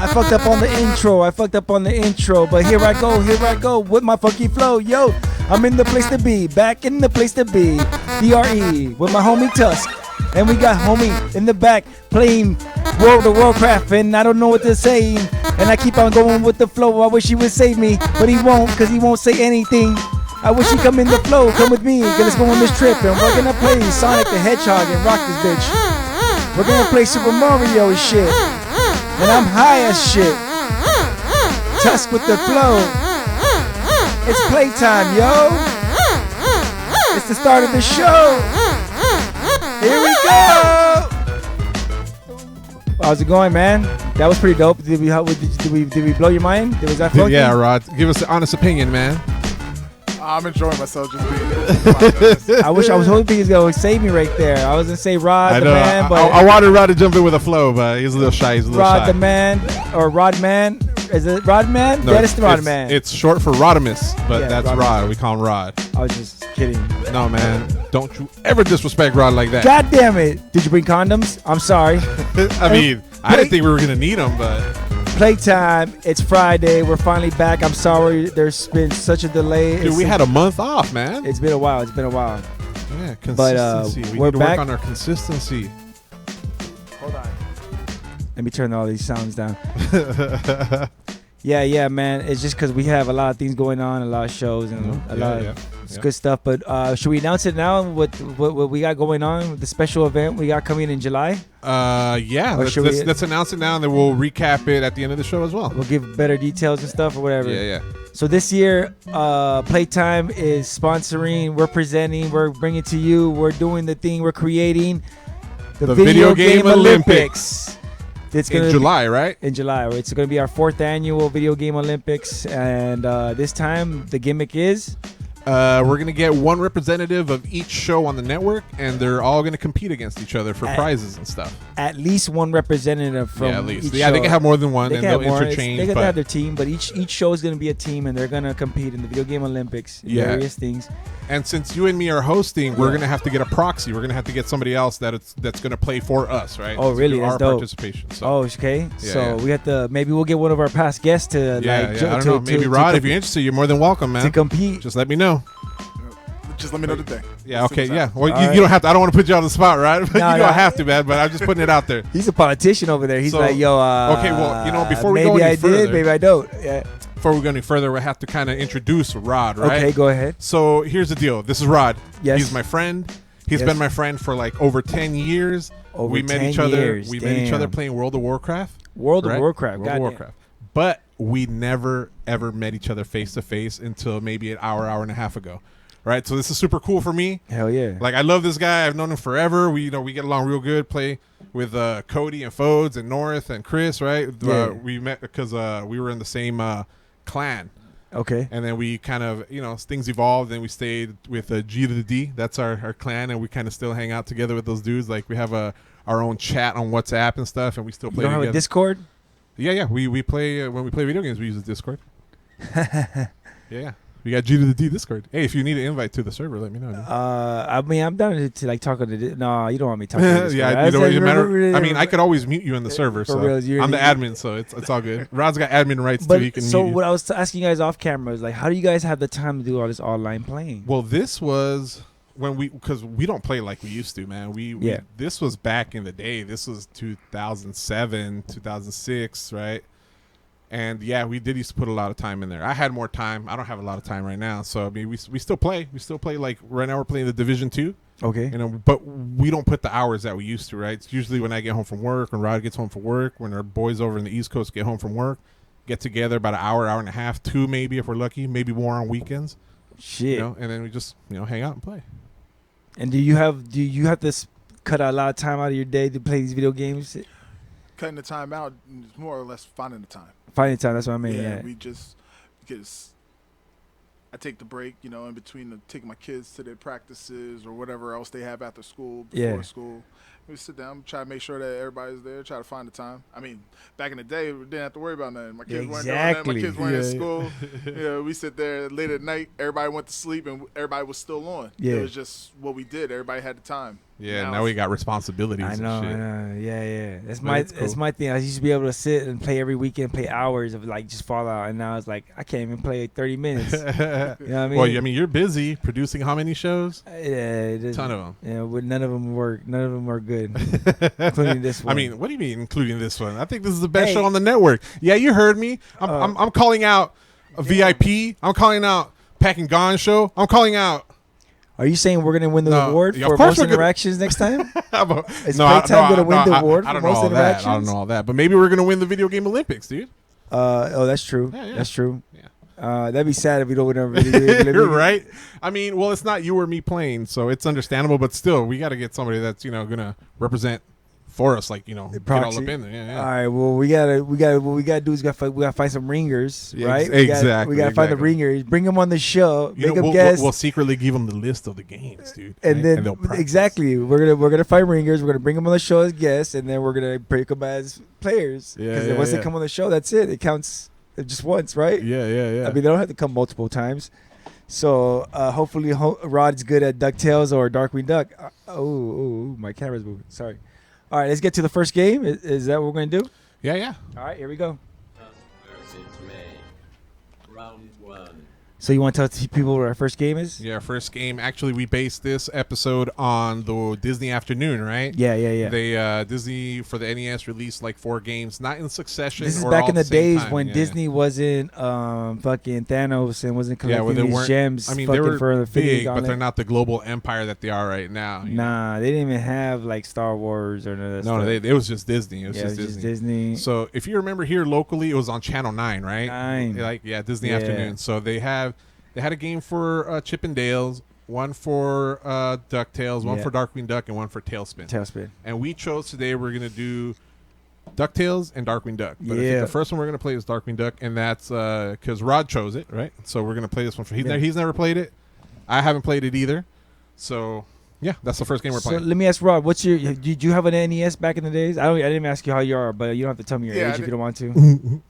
I fucked up on the intro, but here I go with my funky flow, yo. I'm in the place to be, back in the place to be, DRE, with my homie Tusk. And we got homie in the back playing World of Warcraft, and I don't know what they're saying. And I keep on going with the flow. I wish he would save me, but he won't, because he won't say anything. I wish he'd come in the flow, come with me, let's go on this trip. And we're gonna play Sonic the Hedgehog and rock this bitch. We're gonna play Super Mario and shit. And I'm high as shit. Tusk with the flow. It's playtime, yo. It's the start of the show. Here we go. How's it going, man? That was pretty dope. Did we blow your mind? Was that funky? Yeah, Rod. Give us an honest opinion, man. I'm enjoying myself just being here. I was hoping he was going to save me right there. I was going to say Rod the man, but I wanted Rod to jump in with a flow, but he's a little shy. Rod the man, or Rod man. Is it Rod man? No, that is the Rod man. It's short for Rodimus, but yeah, that's Rodimus. Rod. We call him Rod. I was just kidding. No, man. Don't you ever disrespect Rod like that. God damn it. Did you bring condoms? I'm sorry. I mean, I didn't think we were going to need them, but... Playtime. It's Friday. We're finally back. I'm sorry there's been such a delay. Dude, we had a month off, man. It's been a while. Yeah, consistency. But, we need to back. work on our consistency. Hold on. Let me turn all these sounds down. Yeah, man. It's just because we have a lot of things going on, a lot of shows, and a lot of good stuff. But should we announce it now? What we got going on with the special event we got coming in July? Yeah. Let's announce it now, and then we'll recap it at the end of the show as well. We'll give better details and stuff or whatever. Yeah. So this year, Playtime is sponsoring. We're presenting. We're bringing to you. We're doing the thing. We're creating the Video Game Olympics. It's in July, right? In July. It's going to be our 4th annual Video Game Olympics. And this time, the gimmick is... we're going to get one representative of each show on the network, and they're all going to compete against each other for prizes and stuff. At least one representative from at least. each Yeah, show. they can have more than one, and they'll interchange. They can have their team, but each show is going to be a team, and they're going to compete in the Video Game Olympics, various things. And since you and me are hosting, we're going to have to get a proxy. We're going to have to get somebody else that's going to play for us, right? Oh, really? That's our dope. Participation. So. Oh, okay. We have to, maybe we'll get one of our past guests to, I don't know. Maybe Rod, if you're interested, you're more than welcome, man. To compete. Just let me know. Just let me know the day. Yeah, okay, yeah. Well, you don't have to. I don't want to put you on the spot, right? You don't have to, man, but I'm just putting it out there. He's a politician over there. He's like, yo, okay, well, before we go any further. Maybe I did, maybe I don't. Yeah. Before we go any further, we have to kind of introduce Rod, right? Okay, go ahead. So here's the deal. This is Rod. Yes. He's my friend. He's been my friend for like over 10 years. We met each other. We met each other playing World of Warcraft. World of Warcraft. But we never, ever met each other face to face until maybe an hour and a half ago. Right, so this is super cool for me. Hell yeah! Like I love this guy. I've known him forever. We get along real good. Play with Cody and Fodes and North and Chris. Right, we met because we were in the same clan. Okay. And then we kind of things evolved. And we stayed with G to the D. That's our clan, and we kind of still hang out together with those dudes. Like we have our own chat on WhatsApp and stuff, and we still play. You don't have a Discord? Yeah. We play when we play video games. We use the Discord. Yeah. We got G to the D Discord. Hey, if you need an invite to the server, let me know. I mean, I'm down to like talk on the. No, you don't want me talking. To the yeah, you don't even matter. I mean, I could always mute you in the server. So real, I'm the admin, so it's all good. Rod's got admin rights too. He can so mute you. What I was asking you guys off camera is like, how do you guys have the time to do all this online playing? Well, this was because we don't play like we used to, man. This was back in the day. This was 2007, 2006, right? And yeah, we did used to put a lot of time in there. I had more time. I don't have a lot of time right now. So I mean, we still play. We still play. Like right now, we're playing the Division 2. Okay. But we don't put the hours that we used to. Right. It's usually when I get home from work, when Rod gets home from work, when our boys over in the East Coast get home from work, get together about an hour and a half, 2 maybe if we're lucky, maybe more on weekends. Shit. And then we just hang out and play. And do you have to cut a lot of time out of your day to play these video games? Cutting the time out is more or less finding the time. Finding time, that's what I mean. Yeah, we just because I take the break, in between taking my kids to their practices or whatever else they have after school, before school. We sit down, try to make sure that everybody's there, try to find the time. I mean, back in the day, we didn't have to worry about nothing. My kids weren't doing nothing. My kids weren't in school. We sit there late at night. Everybody went to sleep, and everybody was still on. Yeah. It was just what we did. Everybody had the time. Yeah, now we got responsibilities. I know, and shit. Yeah. That's That's my thing. I used to be able to sit and play every weekend, play hours of like just Fallout, and now it's like I can't even play 30 minutes. You know what I mean? Well, you're busy producing how many shows? Yeah, it is. Ton of them. Yeah, but none of them work. None of them are good, including this one. I mean, what do you mean, including this one? I think this is the best show on the network. Yeah, you heard me. I'm calling out a VIP. I'm calling out Pack and Gone show. I'm calling out. Are you saying we're going to win the award Yeah, for most interactions next time? Is Playtime going to win the award for most interactions? I don't know all that. But maybe we're going to win the Video Game Olympics, dude. That's true. Yeah. That's true. Yeah. That'd be sad if we don't win a video game. You're right. I mean, well, it's not you or me playing, so it's understandable. But still, we got to get somebody that's going to represent for us, like, get all up in there. Yeah. All right. Well, we gotta what we gotta do is we gotta find some ringers, right? Exactly. We gotta find the ringers, bring them on the show, make them guess. We'll secretly give them the list of the games, dude. And then exactly, we're gonna find ringers. We're gonna bring them on the show as guests, and then we're gonna break them as players. Because once they come on the show, that's it. It counts just once, right? Yeah. I mean, they don't have to come multiple times. So hopefully, Rod's good at DuckTales or Darkwing Duck. My camera's moving. Sorry. All right, let's get to the first game. Is that what we're going to do? Yeah. All right, here we go. Round 1. So you want to tell people what our first game is? Yeah, our first game. Actually, we based this episode on the Disney Afternoon, right? Yeah. They Disney for the NES released like 4 games, not in succession. This is or back all in the at same days time. when Disney wasn't fucking Thanos and wasn't collecting these gems. I mean, fucking they were for the big, but they're not the global empire that they are right now. Nah, they didn't even have like Star Wars or none of that stuff. No, it was just Disney. It was just Disney. So if you remember here locally, it was on Channel 9, right? 9. Disney Afternoon. So they had a game for Chip and Dale's, one for DuckTales, one for Darkwing Duck, and one for Tailspin. And we chose today we're going to do DuckTales and Darkwing Duck. But I think the first one we're going to play is Darkwing Duck, and that's because Rod chose it, right? So we're going to play this one for he's never played it. I haven't played it either. So, yeah, that's the first game we're playing. So let me ask Rod, did you have an NES back in the days? I didn't even ask you how you are, but you don't have to tell me your age if you don't want to.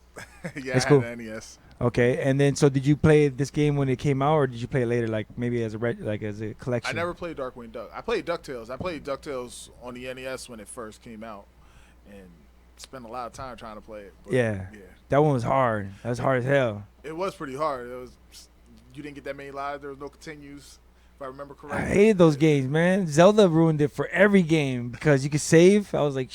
Yeah, that's I cool. had an NES. Okay, and then so did you play this game when it came out, or did you play it later, like maybe as a collection? I never played Darkwing Duck. I played DuckTales. I played DuckTales on the NES when it first came out, and spent a lot of time trying to play it. But yeah, that one was hard. That was hard as hell. It was pretty hard. You didn't get that many lives. There was no continues, if I remember correctly. I hated those games, man. Zelda ruined it for every game because you could save. I was like,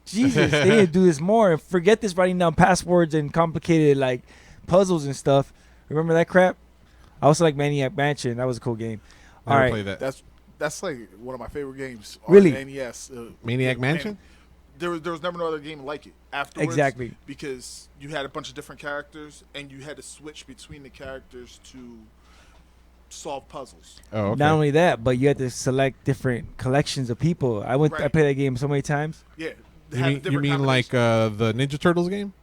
Jesus, they need to do this more. And forget this writing down passwords and complicated like puzzles and stuff. Remember that crap? I also like Maniac Mansion. That was a cool game. All right, play that. That's like one of my favorite games. Really? On NES. Maniac Mansion? There was never no other game like it afterwards. Exactly. Because you had a bunch of different characters, and you had to switch between the characters to solve puzzles. Oh, okay. Not only that, but you had to select different collections of people. I played that game so many times. Yeah. You mean like the Ninja Turtles game?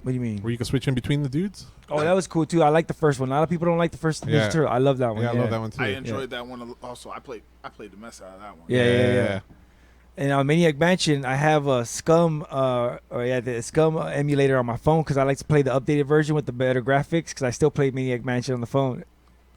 What do you mean? Where you can switch in between the dudes? Oh, that was cool too. I like the first one. A lot of people don't like the first Ninja Turtle. I love that one. Yeah, I love that one too. I enjoyed that one also. I played the mess out of that one. Yeah. And on Maniac Mansion, I have a Scum the Scum emulator on my phone because I like to play the updated version with the better graphics because I still play Maniac Mansion on the phone.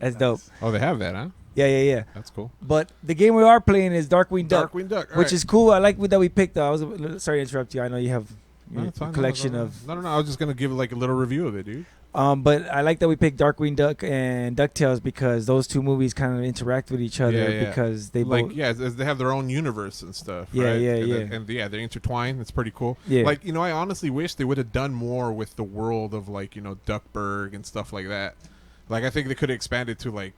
That's dope. Oh, they have that, huh? Yeah. That's cool. But the game we are playing is Darkwing Duck. Which is cool. I like that we picked. I was sorry to interrupt you. I know you have a collection of. No. I was just gonna give like a little review of it, dude. But I like that we picked Darkwing Duck and DuckTales because those two movies kind of interact with each other because they both they have their own universe and stuff. Yeah, right? And they're intertwined. It's pretty cool. Yeah. Like, I honestly wish they would have done more with the world of like, Duckburg and stuff like that. Like, I think they could have expanded to like,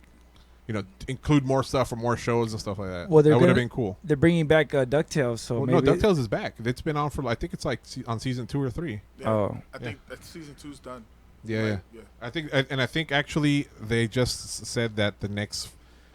include more stuff or more shows and stuff like that. Well, that would have been cool. They're bringing back DuckTales, so maybe DuckTales is back. It's been on for I think it's like on season 2 or 3. Yeah, I think that season 2's done. Yeah. I think actually they just said that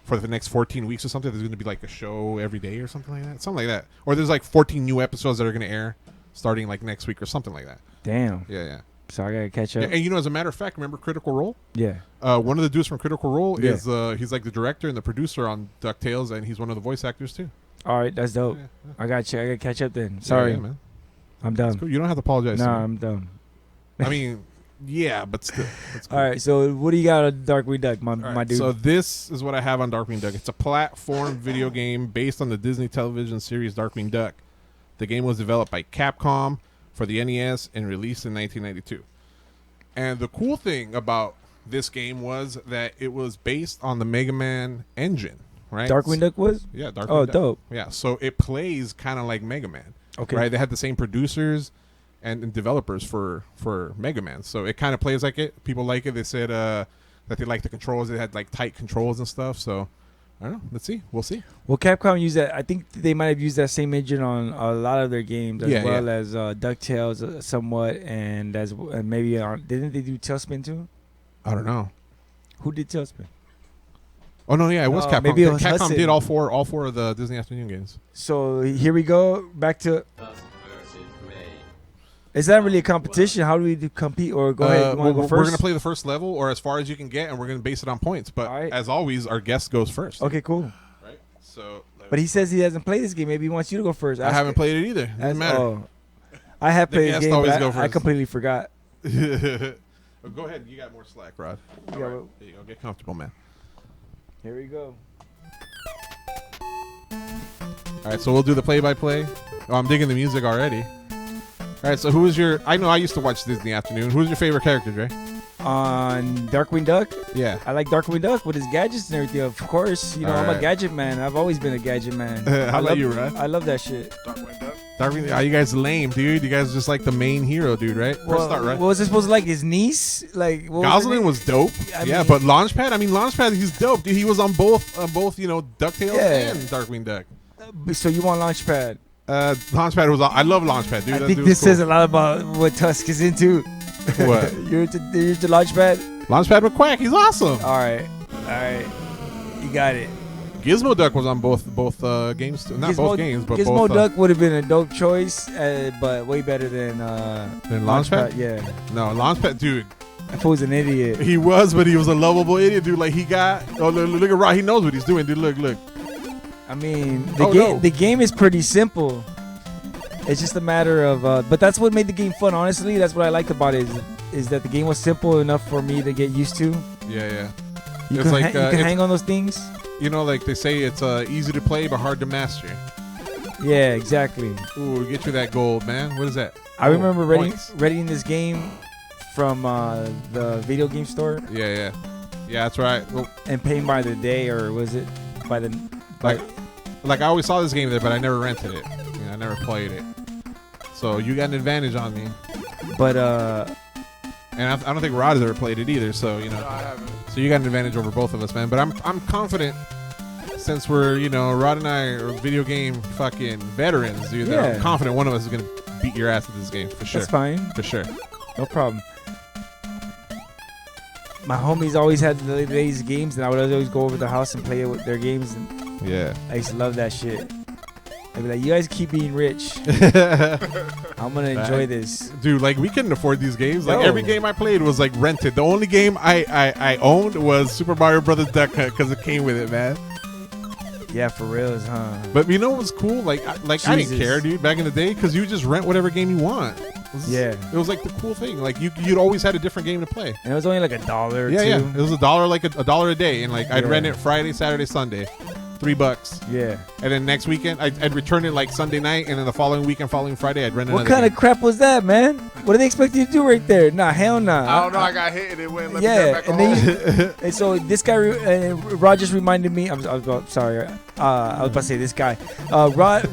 for the next 14 weeks or something, there's going to be like a show every day or something like that. Or there's like 14 new episodes that are going to air starting like next week or something like that. Damn. Yeah. So I gotta catch up. Yeah, and you know, as a matter of fact, remember Critical Role? Yeah. One of the dudes from Critical Role Yeah. is he's like the director and the producer on DuckTales, and he's one of the voice actors too. All right, that's dope. Yeah. I got you. I gotta catch up then. Sorry, man. I'm done. Cool. You don't have to apologize. Nah, to me. I'm done. I mean, yeah, but still. That's cool. All right, so what do you got on Darkwing Duck, my dude? So this is what I have on Darkwing Duck. It's a platform video game based on the Disney television series Darkwing Duck. The game was developed by Capcom for the NES and released in 1992. And the cool thing about this game was that it was based on the Mega Man engine, right? Darkwing Duck was? Yeah, Darkwing Oh, Duck. dope. Yeah, so it plays kind of like Mega Man. Okay. Right? They had the same producers and developers for Mega Man. So it kind of plays like it. People like it. They said that they liked the controls. They had like tight controls and stuff. So I don't know. Let's see. We'll see. Well, Capcom used that. I think they might have used that same engine on a lot of their games, as well as DuckTales somewhat, and maybe didn't they do Tailspin too? I don't know. Who did Tailspin? Oh no, yeah, it was Capcom. Maybe it was Capcom Hudson. did all four of the Disney afternoon games. So here we go. Back to. Tusk versus Gray. It's not really a competition. How do we compete? Or go ahead. You want to go We're first? gonna play the first level or as far as you can get, and we're gonna base it on points. But All right. as always, our guest goes first. Okay, cool. Right. So. But he says he hasn't played this game. Maybe he wants you to go first. I haven't played it either. Doesn't matter. Oh, I have The played this guest game, always but go I first. completely forgot. Well, go ahead. You got more slack, Rod. Yeah, All right. well- There you go. Get comfortable, man. Here we go. All right, so we'll do the play-by-play. Oh, I'm digging the music already. All right, so who is your... I know I used to watch Disney Afternoon. Who's your favorite character, Dre? On Darkwing Duck, Yeah. I like Darkwing Duck with his gadgets and everything. Of course, you know, I'm a Alright. gadget man. I've always been a gadget man. How I about love, you, Rod? I love that shit. Darkwing Duck. Darkwing, you guys lame, dude. You guys are just like the main hero, dude, right? Press start, right? What was it supposed to like? His niece? Like what was her Gosling name? was dope. I Yeah, mean- but Launchpad, he's dope, dude. He was on both, you know, DuckTales Yeah. and Darkwing Duck. So you want Launchpad? Launchpad was... I love Launchpad, dude. I That think dude this was cool. says a lot about what Tusk is into. What? you're into Launchpad? Launchpad McQuack, he's awesome. All right. You got it. Gizmo Duck was on both games too. Not both games, but Gizmo both. Duck would have been a dope choice, but way better than Launchpad? Yeah, No, Launchpad, dude. that fool's an idiot. He was, but he was a lovable idiot, dude. Like he got. Oh, look at Rod. He knows what he's doing, dude. Look. I mean, No. the game is pretty simple. It's just a matter of, but that's what made the game fun. Honestly, that's what I liked about it. Is that the game was simple enough for me to get used to. Yeah. You It's can, like, you can it's- hang on those things. You know, like they say, it's easy to play but hard to master. Yeah, exactly. Ooh, get you that gold, man. What is that? I remember points. reading this game from the video game store Yeah, that's right. Well, and paying by the day, or was it by the like I always saw this game there, but I never rented it. You know, I never played it. So you got an advantage on me, But and I don't think Rod has ever played it either. So you know. No, I haven't. So you got an advantage over both of us, man. But I'm confident, since we're, you know, Rod and I are video game fucking veterans, dude. That I'm Yeah. confident one of us is gonna beat your ass at this game for sure. that's fine. For sure. No problem. My homies always had the lazy games, and I would always go over to the house and play it with their games. And Yeah. I used to love that shit. I'd be like, "You guys keep being rich. I'm gonna enjoy this." Dude, like we couldn't afford these games. Like No. every game I played was like rented. The only game I owned was Super Mario Brothers Duck Hunt because it came with it, man. Yeah, for reals, huh? But you know what was cool? Like I didn't Jesus. care, dude. Back in the day, because you just rent whatever game you want. Yeah. It was like the cool thing. Like you'd always had a different game to play. And it was only like $1 or Yeah, two. yeah. It was $1, like a dollar a day, and like I'd Yeah. rent it Friday, Saturday, Sunday, $3. Yeah. And then next weekend I'd return it like Sunday night, and then the following weekend, following Friday, I'd rent What another kind of crap was that, man? What do they expect you to do right there? Nah, hell nah. I don't know. I got hit and it went. Let me Yeah, get back and on. then and so this guy, Rod just reminded me. Sorry, I was about to say this guy. Rod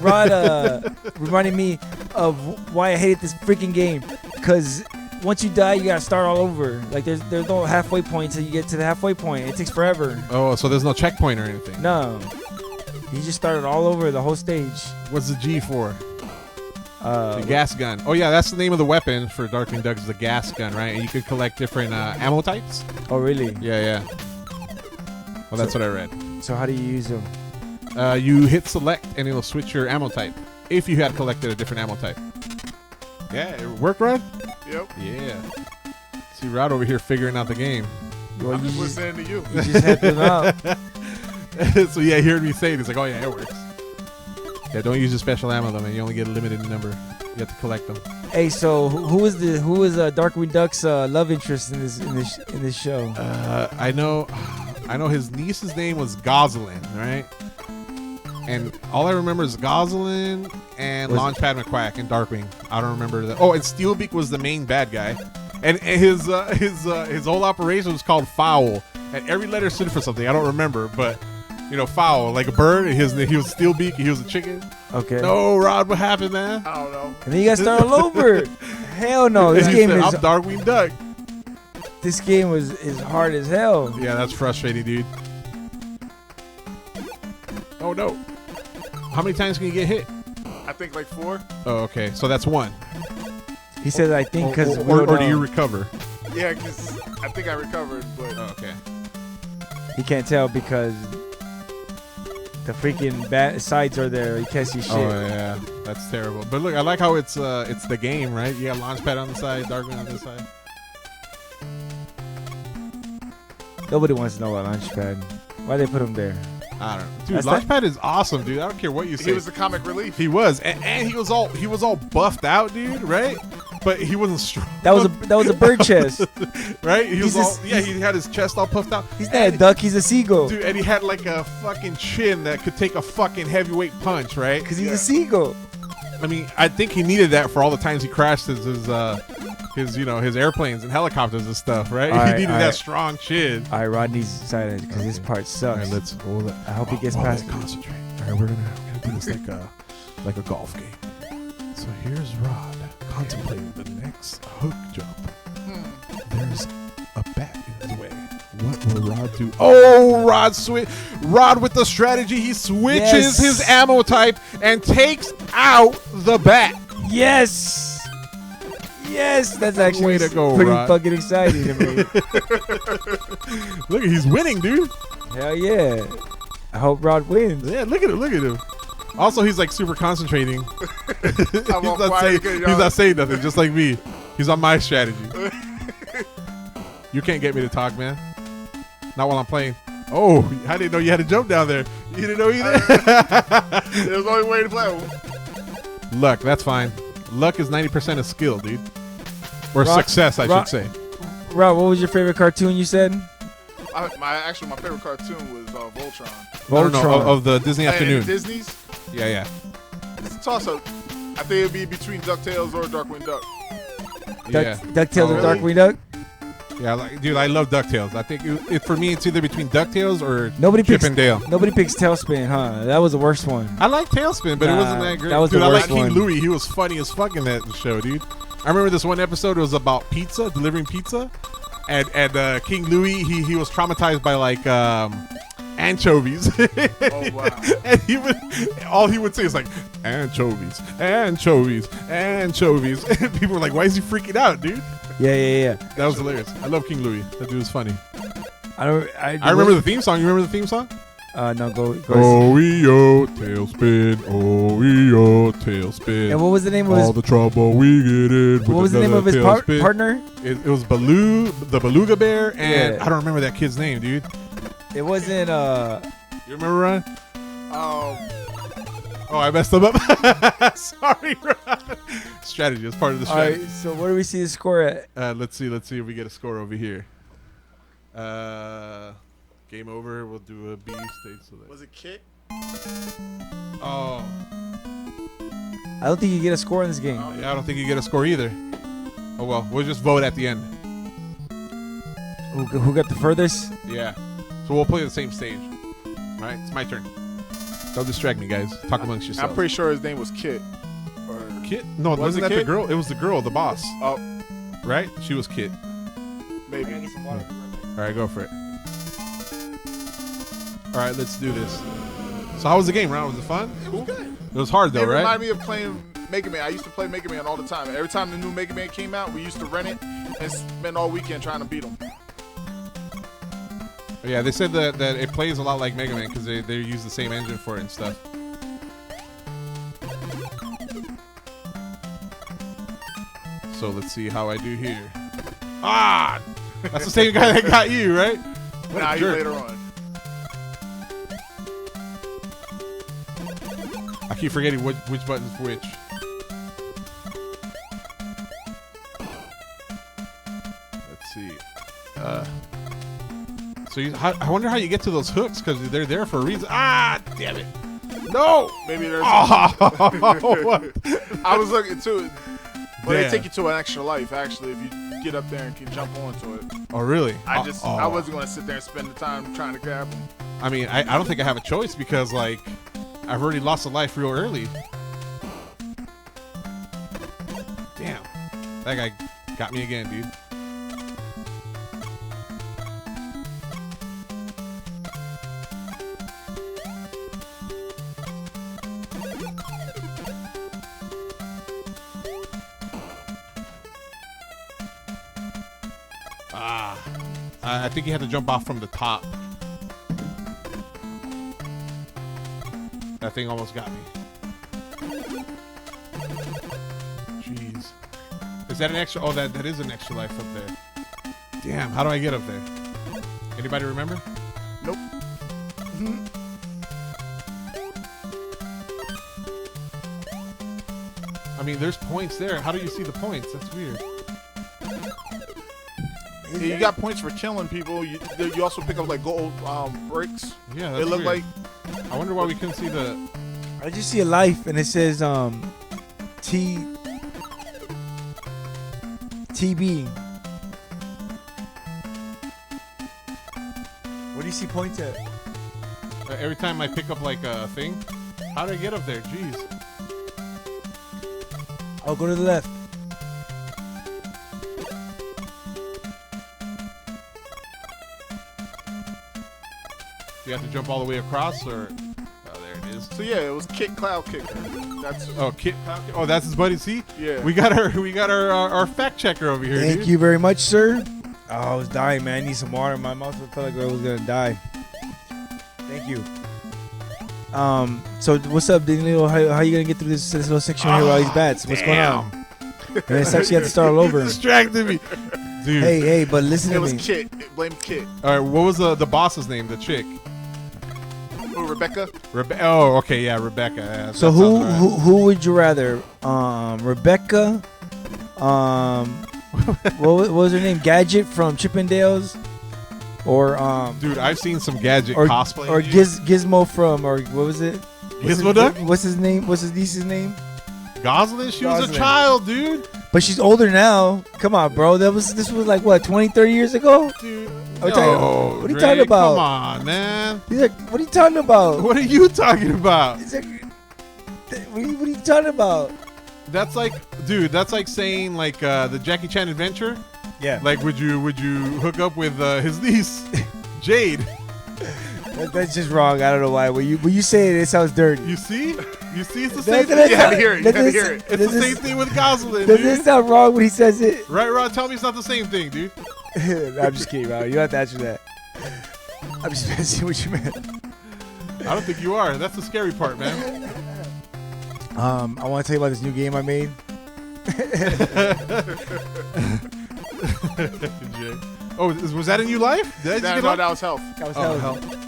reminded me of why I hated this freaking game. Cause once you die, you gotta start all over. Like there's no halfway point till you get to the halfway point. It takes forever. Oh, so there's no checkpoint or anything. No, you just started all over the whole stage. What's the G for? The gas gun. Oh yeah, that's the name of the weapon for Darkwing Duck, is the gas gun, right? And you could collect different ammo types. Oh really? Yeah. Well, that's what I read. So how do you use them? You hit select and it'll switch your ammo type if you had collected a different ammo type. Yeah, it worked, right? Yep. Yeah. See Rod over here figuring out the game. Well, I'm just listening to you. You just helped him out. So yeah, he heard me say it. He's like, oh yeah, it works. Yeah, don't use your special ammo though, man. You only get a limited number. You have to collect them. Hey, so who is Darkwing Duck's love interest in this show? I know his niece's name was Gosselin, right? And all I remember is Gosselin and Launchpad McQuack and Darkwing. I don't remember that. Oh, and Steelbeak was the main bad guy, and his whole operation was called Fowl, and every letter stood for something. I don't remember, but you know, Fowl, like a bird. He was Steelbeak. He was a chicken. Okay. No, Rod, what happened, man? I don't know. And then you got to start all over. Hell no, this game is. I'm Darkwing Duck. This game is hard as hell. Yeah, that's frustrating, dude. Oh no. How many times can you get hit? I think like 4. Oh, okay. So that's 1. He says, I think, because... Or do you recover? Yeah, because I think I recovered, but... Oh, okay. He can't tell because the freaking sides are there. He can't see shit. Oh, yeah. That's terrible. But look, I like how it's the game, right? You got Launchpad on the side, Darkwing on this side. Nobody wants to know about Launchpad. Why they put him there? I don't know. Dude, Launchpad is awesome, dude. I don't care what you say. He was the comic relief. He was. And he was all buffed out, dude, right? But he wasn't strong. That was a bird chest. Right? He had his chest all puffed out. He's not a duck, he's a seagull. Dude, and he had like a fucking chin that could take a fucking heavyweight punch, right? Because he's a seagull. I mean, I think he needed that for all the times he crashed his airplanes and helicopters and stuff, right? He needed that strong chin. All right, Rodney's silent because this part sucks. All right, I hope he gets past. Concentrate. All right, we're gonna do this like a golf game. So here's Rod contemplating the next hook jump. There's a bat in his way. What will Rod do? Oh, Rod with the strategy. He switches his ammo type and takes out the bat. Yes. Yes, that's actually way to go, pretty Rod. fucking exciting to me. Look, he's winning, dude. Hell yeah. I hope Rod wins. Yeah, look at him. Also, he's like super concentrating. He's not saying nothing, just like me. He's on my strategy. You can't get me to talk, man. Not while I'm playing. Oh, I didn't know you had to jump down there. You didn't know either? There's the only way to play. Luck, that's fine. Luck is 90% of skill, dude. Or success, I should say. Rob, what was your favorite cartoon you said? My favorite cartoon was Voltron. Voltron. No, of the Disney Afternoon. Disney's? Yeah. It's a toss-up. I think it would be between DuckTales or Darkwing Duck. DuckTales or Darkwing Duck? Yeah, dude, I love DuckTales. I think for me, it's either between DuckTales or Chip and Dale. Nobody picks Tailspin, huh? That was the worst one. I like Tailspin, but it wasn't that great. That was dude, the worst I like one. King Louie. He was funny as fuck in that show, dude. I remember this one episode. It was about pizza, delivering pizza, and King Louie, he was traumatized by like anchovies. Oh wow! And all he would say is like anchovies. And people were like, "Why is he freaking out, dude?" Yeah. That was hilarious. I love King Louie. That dude was funny. I remember the theme song. You remember the theme song? No, go. Oh, tailspin. Oh, tailspin. And what was the name of his? All the trouble we get in. What was the name of his partner? It was Baloo, the Beluga Bear, and I don't remember that kid's name, dude. It wasn't. You remember, Ryan? Oh, I messed him up. Sorry, Ryan. Strategy is part of the strategy. All right, so where do we see the score at? Let's see if we get a score over here. Game over. We'll do a B stage select. Was it kick? Oh. I don't think you get a score in this game. Yeah, I don't think you get a score either. Oh well, we'll just vote at the end. Who got the furthest? Yeah. So we'll play the same stage. All right, it's my turn. Don't distract me, guys. Talk amongst yourselves. I'm pretty sure his name was Kit. Or Kit? No, wasn't that the girl? It was the girl, the boss. Oh. Right? She was Kit. Maybe. All right, go for it. All right, let's do this. So how was the game, Ron? Was it fun? It was good. It was hard, though, right? It reminded me of playing Mega Man. I used to play Mega Man all the time. Every time the new Mega Man came out, we used to rent it and spend all weekend trying to beat them. Yeah, they said that it plays a lot like Mega Man because they use the same engine for it and stuff. So So let's see how I do here. Ah! That's the same guy that got you, right? Nah, you later on. I keep forgetting which button's which. Let's see. I wonder how you get to those hooks, because they're there for a reason. Ah, damn it. No! Maybe there's. Oh, I was looking too. Well, they Damn. take you to an extra life, actually, if you get up there and can jump onto it. Oh, really? I wasn't going to sit there and spend the time trying to grab them. I mean, I don't think I have a choice, because, like, I've already lost a life real early. Damn. That guy got me again, dude. I think you had to jump off from the top. That thing almost got me. Jeez. Is that an extra? Oh, that is an extra life up there. Damn, how do I get up there? Anybody remember? Nope. I mean, there's points there. How do you see the points? That's weird. Yeah, you got points for killing people. You also pick up like gold bricks. Yeah, that's it looked weird. like. I wonder why we couldn't see the. I just see a life and it says TB. What do you see points at? Every time I pick up like a thing, how do I get up there? Jeez. Oh, go to the left. You have to jump all the way across, or oh, there it is. So yeah, it was Kick Cloud Kicker. That's that's his buddy. See, yeah. We got our fact checker over here. Thank dude. you very much, sir. Oh, I was dying, man. I need some water. My mouth felt like I was gonna die. Thank you. So what's up, Daniel? How you gonna get through this little section here with all these bats? What's going on? And it's actually have to start all over. Distracted me, dude. Hey, but listen to was me. Kit. Blame Kit. All right, what was the boss's name? The chick. Oh, Rebecca. Oh, okay, yeah, Rebecca. Yeah, So who would you rather? Rebecca. What was her name? Gadget from Chippendales, or Dude, I've seen some Gadget or, cosplay. or Gizmo from, or what was it? Gizmo Duck? What's his name? What's his niece's name? Goslin? She was a Goslin. child, dude. But she's older now. Come on, bro. This was like what, 20, 30 years ago? Dude. What No, are you Dre, talking about? Come on, man. He's like, what are you talking about? What are you talking about? He's like, what are you talking about? That's like, dude, that's like saying like the Jackie Chan Adventure. Yeah. Like, would you hook up with his niece, Jade? That's just wrong. I don't know why. When you say it sounds dirty. You see, it's the same That's- thing. You had to hear it. You had to hear it. It's the same thing with Goslin, Does it dude. sound wrong when he says it? Right, Rod? Tell me it's not the same thing, dude. No, I'm just kidding, Ron. You don't have to answer that. I'm just messing with you, man. I don't think you are. That's the scary part, man. I want to tell you about this new game I made. Oh, was that a new life? Did I just get No, up? that was health. That was Oh, hell. hell.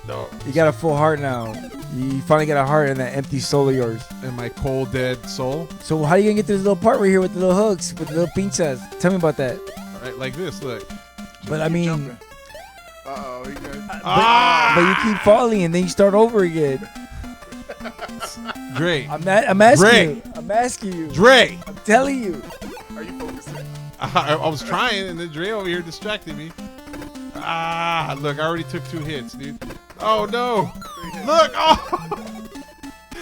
No. You got a full heart now. You finally got a heart in that empty soul of yours. And my cold, dead soul. So how you gonna get to this little part right here with the little hooks, with the little pinchas? Tell me about that. Right, like this, look. But I mean, Jumping. Uh-oh, he good. but you keep falling and then you start over again. Dre. I'm asking Ray. you. I'm asking you. Dre. I'm telling you. Are you focusing? I was trying, and then Dre over here distracted me. Ah, look, I already took 2 hits, dude. Oh, no. Look. Oh.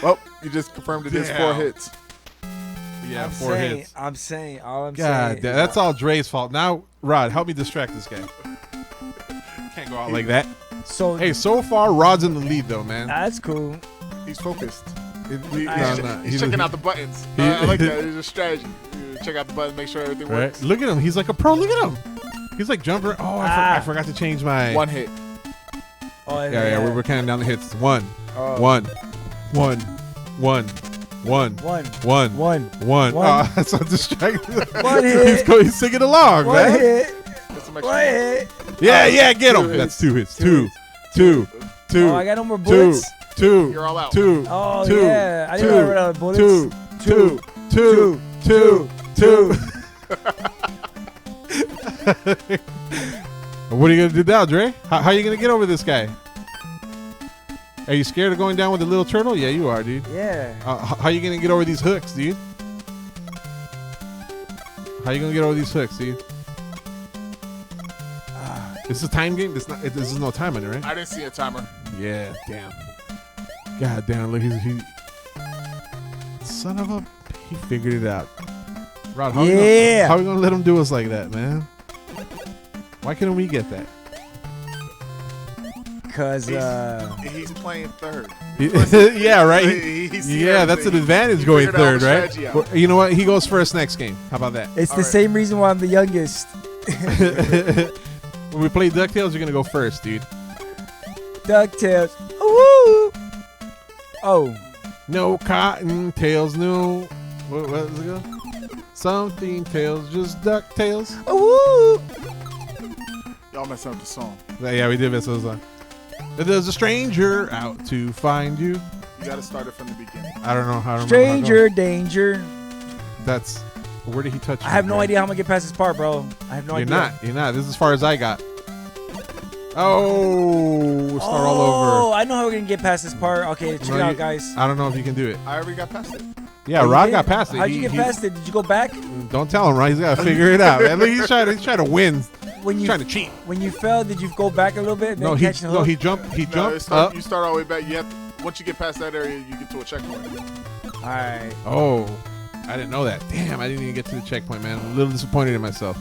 Well, you just confirmed it is 4 Damn. hits. Yeah, I'm 4 saying, hits. I'm saying. All I'm God, saying. that's all Dre's fault. Now, Rod, help me distract this guy. Can't go out like that. So Hey, so far, Rod's in the lead, though, man. that's cool. He's focused. No, He's checking out the buttons. I like that. It's a strategy. You check out the buttons, make sure everything Right? works. Look at him. He's like a pro. Look at him. He's like jumping. Oh, I forgot to change my. 1 hit. Oh, Yeah, we're counting down the hits. 1, Oh. 1, 1, 1, One. One. One. One. One. One. Oh, that's so distracting. One hit. He's singing along, One man. hit. Get some One extra- hit. Yeah, get him. Two That's hits. 2 hits. Two Two. Oh, I got no more bullets. Two. You're all out. Two. Oh, Two. yeah. I didn't know I ran out of bullets. Two. What are you gonna do now, Dre? How are you gonna get over this guy? Are you scared of going down with the little turtle? Yeah, you are, dude. Yeah. How are you gonna get over these hooks, dude? How are you gonna get over these hooks, dude? This is a time game. This is no time on it, right? I didn't see a timer. Yeah, damn. God damn, look, he son of a, he figured it out. Rod, how are we gonna let him do us like that, man? Why couldn't we get that? Because, He's playing third. Yeah, right. Yeah, that's an advantage going figured out third, the right? strategy out. Well, you know what? He goes first next game. How about that? it's the Alright. same reason why I'm the youngest. When we play DuckTales, you're gonna go first, dude. DuckTales. Woo! Oh. No cotton tails, no. What does it go? Something tails, just DuckTales. Woo! Y'all messing up the song. Yeah, we did miss those. There's a stranger out to find you. You got to start it from the beginning. I don't know how to Stranger danger. That's. Where did he touch? I have no idea how I'm going to get past this part, bro. I have no idea. You're not. This is as far as I got. Oh, we'll start all Oh, over. I know how we're going to get past this part. Okay, check it out, guys. I don't know if you can do it. I already got past it. Yeah, Oh, you Rod did? got past it. How'd you get past it? Did you go back? Don't tell him, right? He's got to figure it out. Man. Look, he's trying to win. When He's you trying to cheat. When you fell, did you go back a little bit and then catch the hook? He jumped. He No, jumped up. you start all the way back. You have to, once you get past that area, you get to a checkpoint. All right. Oh, I didn't know that. Damn, I didn't even get to the checkpoint, man. I'm a little disappointed in myself.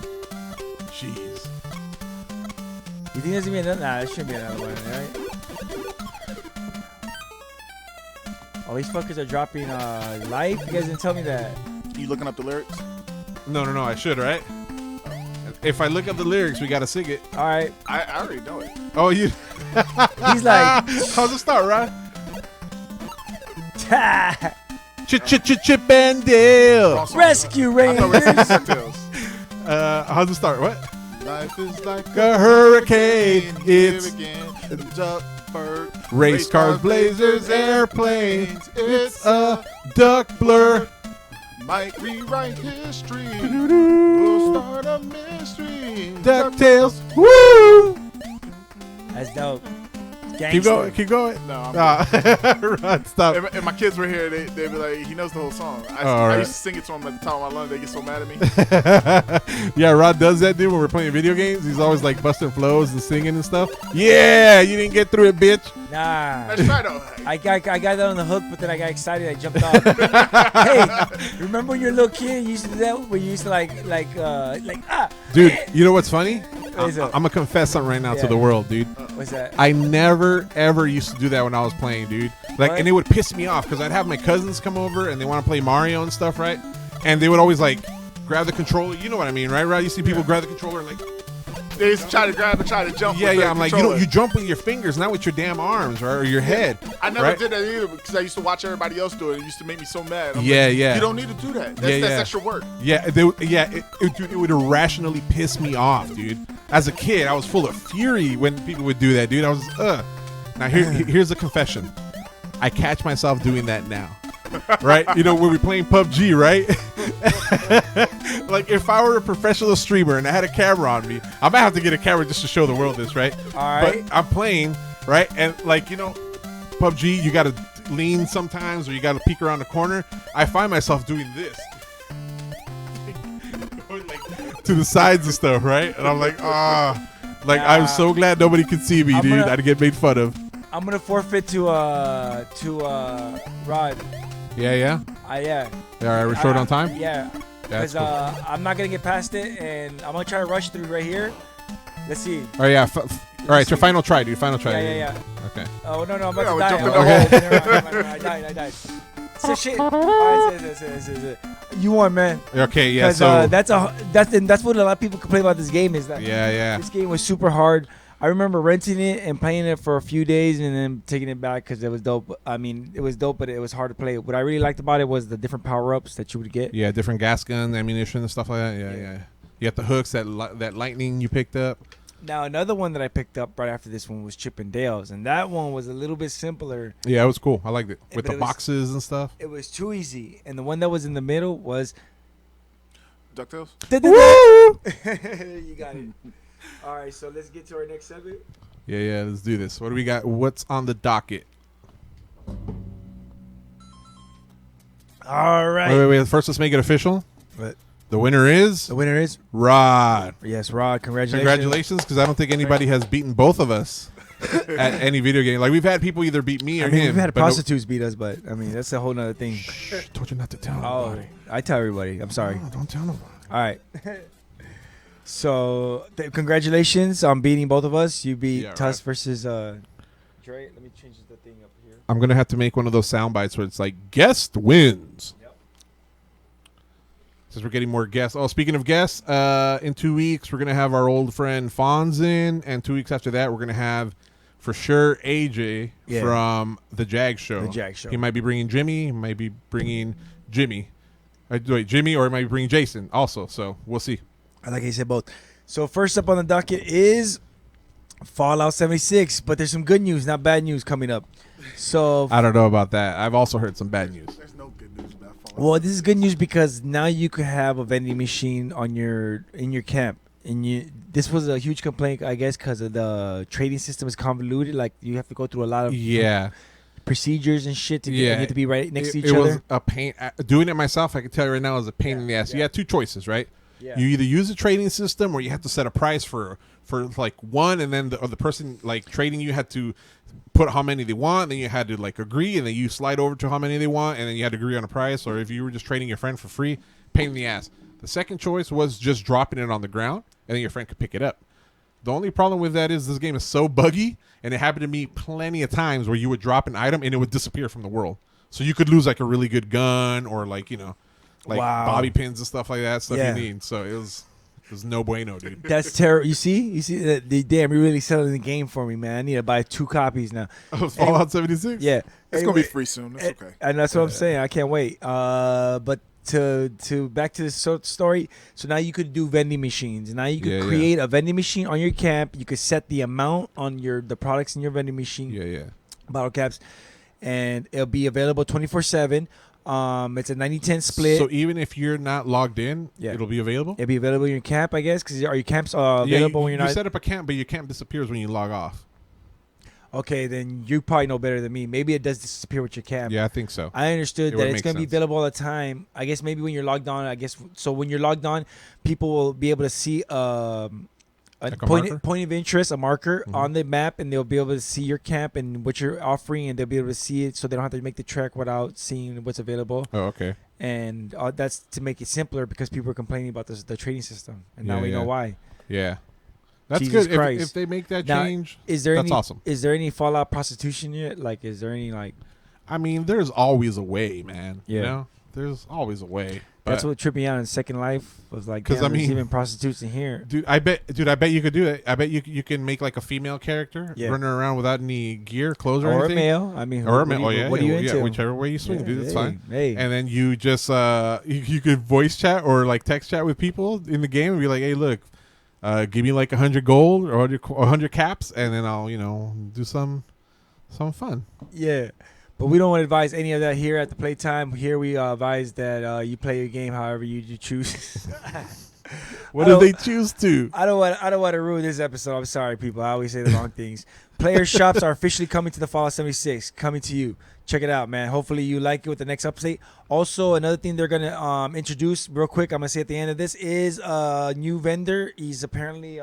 Jeez. You think there's going to be another? Nah, there shouldn't be another one, right? All these fuckers are dropping life. You guys didn't tell me that. You looking up the lyrics? No. I should, right? If I look up the lyrics, we gotta sing it. All right. I already know it. Oh, you. He's like, How's it start, Rod? ta! Chip and Dale. Wrong song. Rescue I thought we were Rangers. singing DuckTales. How's it start? What? Life is like A hurricane. Here It's again. Duck, bird, race cars, blazers, airplanes. It's a duck blur. might rewrite history. We'll start a mystery. DuckTales. Woo! That's dope. Keep going. Keep going. No, I'm Rod, stop. if my kids were here, they'd be like, he knows the whole song. All I right. used to sing it to them at the top of my lungs. They get so mad at me. Yeah, Rod does that, dude, when we're playing video games. He's always like busting flows and singing and stuff. Yeah, you didn't get through it, bitch. Nah. That's right, though. I got that on the hook, but then I got excited. I jumped off. Hey, remember when you were a little kid? You used to do that? Where you used to Dude, you know what's funny? What is it? I'm gonna confess something right now to Yeah. the world, dude. What's that? I never ever used to do that when I was playing, dude. Like, What? and it would piss me off because I'd have my cousins come over and they want to play Mario and stuff, right? And they would always like grab the controller. You know what I mean, right? Right? You see people grab the controller and like, They used to try to grab and try to jump. yeah, with the yeah. I'm like, controller. you jump with your fingers, not with your damn arms, right? Or your head. I never right? did that either because I used to watch everybody else do it. It used to make me so mad. I'm Yeah, like, yeah. You don't need to do that. That's, Yeah, that's yeah. extra work. Yeah, dude, it would irrationally piss me off, dude. As a kid, I was full of fury when people would do that, dude. I was, Now, here's a confession. I catch myself doing that now. Right? You know, when we're playing PUBG, right? Like, if I were a professional streamer and I had a camera on me, I might have to get a camera just to show the world this, right? All right. But I'm playing, right? And, like, you know, PUBG, you got to lean sometimes or you got to peek around the corner. I find myself doing this. Going, like, to the sides and stuff, right? And I'm like, Like, I'm so glad nobody could see me, dude. I'd get made fun of. I'm gonna forfeit to Rod. Yeah. Yeah. Yeah, all right, we're short on time? Yeah. That's Because cool. I'm not gonna get past it, and I'm gonna try to rush through right here. Let's see. All right, yeah. All right, it's your final try, dude. Final try. Yeah. Okay. Oh no, I'm about Yeah, to we die. jumped in Oh, the hole. never mind. I died. So shit. All right, it's. You won, man. Okay, yeah. Because So that's what a lot of people complain about this game is that yeah. this game was super hard. I remember renting it and playing it for a few days and then taking it back because it was dope. I mean, it was dope, but it was hard to play. What I really liked about it was the different power-ups that you would get. Yeah, different gas guns, ammunition, and stuff like that. Yeah. You got the hooks, that lightning you picked up. Now, another one that I picked up right after this one was Chip and Dale's, and that one was a little bit simpler. Yeah, it was cool. I liked it. With But the boxes and stuff. It was too easy. And the one that was in the middle was... DuckTales? You got it. All right, so let's get to our next segment. Yeah, let's do this. What do we got? What's on the docket? All right. Wait. First, let's make it official. What? The winner is Rod. Yes, Rod. Congratulations. Congratulations, because I don't think anybody has beaten both of us at any video game. Like, we've had people either beat me or him. We've had prostitutes beat us, but, I mean, that's a whole nother thing. Shh, told you not to tell nobody. I tell everybody. I'm sorry. No, don't tell nobody. All right. So, congratulations on beating both of us. You beat Tusk versus Dre. Let me change the thing up here. I'm going to have to make one of those sound bites where it's like, guest wins. Yep. Since we're getting more guests. Oh, speaking of guests, in 2 weeks, we're going to have our old friend Fonz in. And 2 weeks after that, we're going to have, for sure, AJ from The Jag Show. The Jag Show. He might be bringing Jimmy. He might be bringing Jimmy. Jimmy, or it might be bringing Jason also. So, we'll see. I like how you said both. So first up on the docket is Fallout 76, but there's some good news, not bad news coming up. So I don't know about that. I've also heard some bad news. There's no good news about Fallout. Well, this is good news because now you could have a vending machine in your camp. And this was a huge complaint, I guess, because of the trading system is convoluted. Like you have to go through a lot of procedures and shit to get you have to be right next to each other. It was a pain. Doing it myself, I can tell you right now, is a pain in the ass. You had two choices, right? Yeah. You either use a trading system or you have to set a price for like one, and then the person like trading you had to put how many they want, and then you had to like agree, and then you slide over to how many they want, and then you had to agree on a price. Or if you were just trading your friend for free, pain in the ass. The second choice was just dropping it on the ground, and then your friend could pick it up. The only problem with that is this game is so buggy, and it happened to me plenty of times where you would drop an item and it would disappear from the world. So you could lose like a really good gun or like, like bobby pins and stuff like that, you need. So it was no bueno, dude. That's terrible. You see damn, you're really selling the game for me, man. I need to buy 2 copies now. Fallout 76? Yeah. It's going to be free soon. It's okay. And that's what I'm saying. I can't wait. But to back to the story, so now you could do vending machines. Now you could create a vending machine on your camp. You could set the amount on the products in your vending machine. Yeah. Bottle caps. And it'll be available 24/7. It's a 90-10 split. So even if you're not logged in, it'll be available? It'll be available in your camp, I guess, because are your camps available when you're not? You set up a camp, but your camp disappears when you log off. Okay, then you probably know better than me. Maybe it does disappear with your camp. Yeah, I think so. I understood that it's going to be available all the time. I guess maybe when you're logged on, so when you're logged on, people will be able to see a point of interest, a marker on the map, and they'll be able to see your camp and what you're offering, and they'll be able to see it so they don't have to make the trek without seeing what's available. Oh, okay. And that's to make it simpler because people are complaining about the trading system, and now we know why. Yeah. That's Jesus good. Christ. If they make that change, that's awesome. Is there any Fallout prostitution yet? Like, is there any like? I mean, there's always a way, man. Yeah. You know? There's always a way. That's what tripped me out in Second Life was like. Because there's even prostitutes in here, dude. I bet you could do it. I bet you can make like a female character running around without any gear, clothes, or anything. Or a male. I mean, or a male. What are you into? Whichever way you swing, dude. That's fine. Hey. And then you just you could voice chat or like text chat with people in the game and be like, hey, look. Give me like 100 gold or 100 caps, and then I'll do some fun. Yeah, but we don't advise any of that here at the Playtime. Here we advise that you play your game however you choose. What do they choose to? I don't want to ruin this episode. I'm sorry, people. I always say the wrong things. Player shops are officially coming to the Fallout 76. Coming to you. Check it out, man. Hopefully you like it with the next update. Also, another thing they're going to introduce real quick, I'm going to say at the end of this, is a new vendor. He's apparently,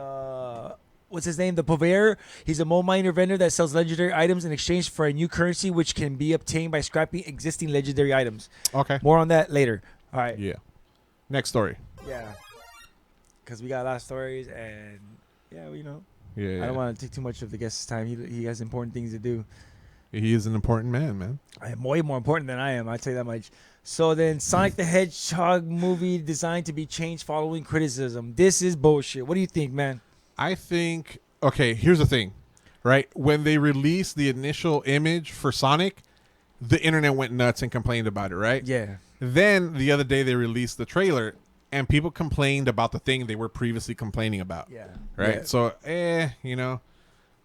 what's his name? The Purveyor. He's a mole miner vendor that sells legendary items in exchange for a new currency, which can be obtained by scrapping existing legendary items. Okay. More on that later. All right. Yeah. Next story. Yeah. Because we got a lot of stories, and, yeah. I don't want to take too much of the guest's time. He has important things to do. He is an important man, man. I am way more important than I am. I'll tell you that much. So then Sonic the Hedgehog movie designed to be changed following criticism. This is bullshit. What do you think, man? I think, okay, here's the thing, right? When they released the initial image for Sonic, the internet went nuts and complained about it, right? Yeah. Then the other day they released the trailer, and people complained about the thing they were previously complaining about. Yeah. Right. Yeah. So, you know,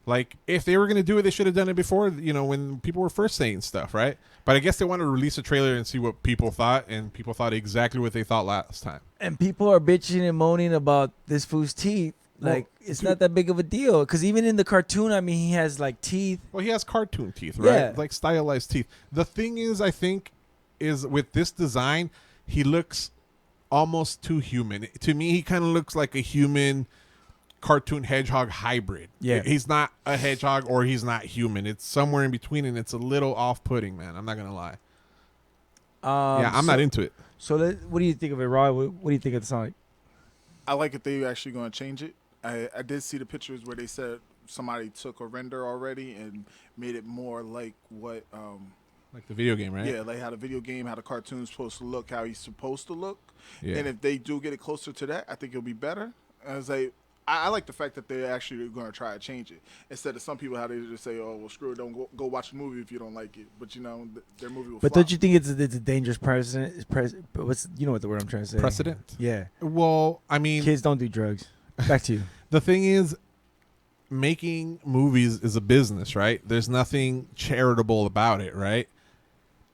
like if they were going to do it, they should have done it before, you know, when people were first saying stuff, right? But I guess they wanted to release a trailer and see what people thought, and people thought exactly what they thought last time. And people are bitching and moaning about this fool's teeth. Like, it's not that big of a deal. Because even in the cartoon, I mean, he has, like, teeth. Well, he has cartoon teeth, right? Yeah. Like stylized teeth. The thing is, I think, is with this design, he looks almost too human. To me, he kind of looks like a human cartoon hedgehog hybrid. Yeah. He's not a hedgehog or he's not human. It's somewhere in between, and it's a little off-putting, man. I'm not going to lie. I'm not into it. So what do you think of it, Roy? What do you think of the Sonic? I like it they actually going to change it. I did see the pictures where they said somebody took a render already and made it more like what Like the video game, right? yeah, like how the video game, how the cartoon's supposed to look, how he's supposed to look. Yeah. And if they do get it closer to that, I think it'll be better. I was like, I like the fact that they're actually going to try to change it instead of some people how they just say, "Oh, well, screw it, don't go watch a movie if you don't like it." But you know, their movie will. But flop. don't you think it's a dangerous precedent? What's you know what the word I'm trying to say? Precedent? Yeah. Well, I mean, Kids don't do drugs. Back to you. the thing is, making movies is a business, right? There's nothing charitable about it, right?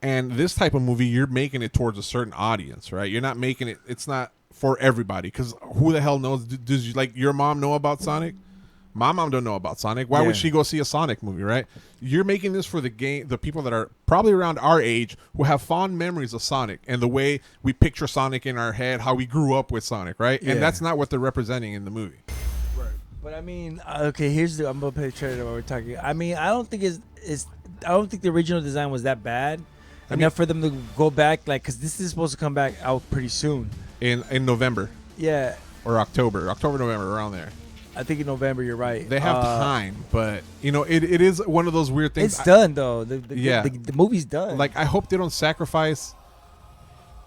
And this type of movie, you're making it towards a certain audience, right? You're not making it, it's not for everybody, because who the hell knows? Does your mom know about Sonic? My mom don't know about Sonic. Why would she go see a Sonic movie, right? You're making this for the people that are probably around our age who have fond memories of Sonic and the way we picture Sonic in our head, how we grew up with Sonic, right? Yeah. And that's not what they're representing in the movie. Right. But I mean, okay, I'm gonna play the trailer while we're talking. I mean, I don't think I don't think the original design was that bad. Enough for them to go back, like, because this is supposed to come back out pretty soon. In November. Yeah. Or October, November, around there. I think in November, you're right. They have time, but you know, it is one of those weird things. It's done though. The movie's done. Like, I hope they don't sacrifice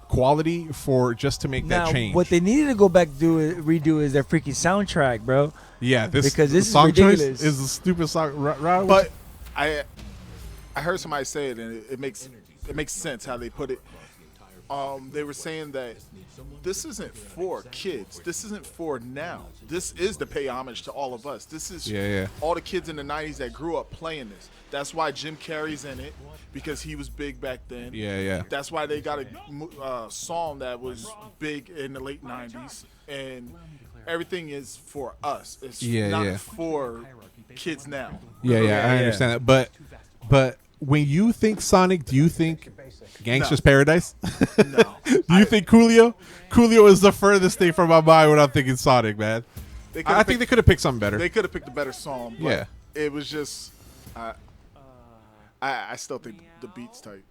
quality for just to make now, that change. what they needed to go back redo is their freaking soundtrack, bro. Yeah, because this is song ridiculous. choice is a stupid song. But I heard somebody say it, and it makes sense how they put it. They were saying that this isn't for kids. This isn't for now. This is to pay homage to all of us. This is all the kids in the 90s that grew up playing this. That's why Jim Carrey's in it, because he was big back then. Yeah. That's why they got a song that was big in the late 90s. And everything is for us. It's not for kids now. Yeah, I understand that. But when you think Sonic, do you think Gangsters Paradise? No. Do you think Coolio? Coolio is the furthest thing from my mind when I'm thinking Sonic, man. I think they could have picked something better. They could have picked a better song. But it was just, I still think the beat's tight.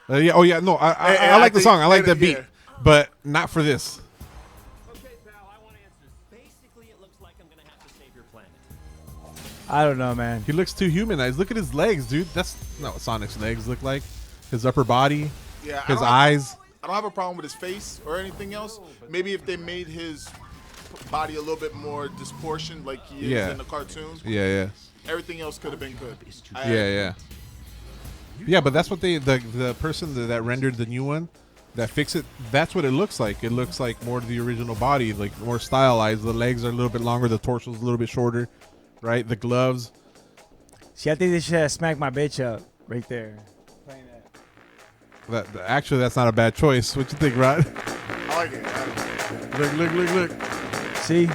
No, I like the song. I like the beat, but not for this. Okay, pal, I want answers. Basically, it looks like I'm gonna have to save your planet. I don't know, man. He looks too humanized. Look at his legs, dude. That's not what Sonic's legs look like. His upper body, his eyes. I don't have a problem with his face or anything else. Maybe if they made his body a little bit more disproportioned like he is in the cartoons. Yeah. Everything else could have been good. Yeah, but that's what the person that rendered the new one, that fixed it, that's what it looks like. It looks like more to the original body, like more stylized. The legs are a little bit longer, the torso's a little bit shorter, right? The gloves. See, I think they should have smacked my bitch up right there. Actually, that's not a bad choice. What you think, Rod? I like it. Look. See?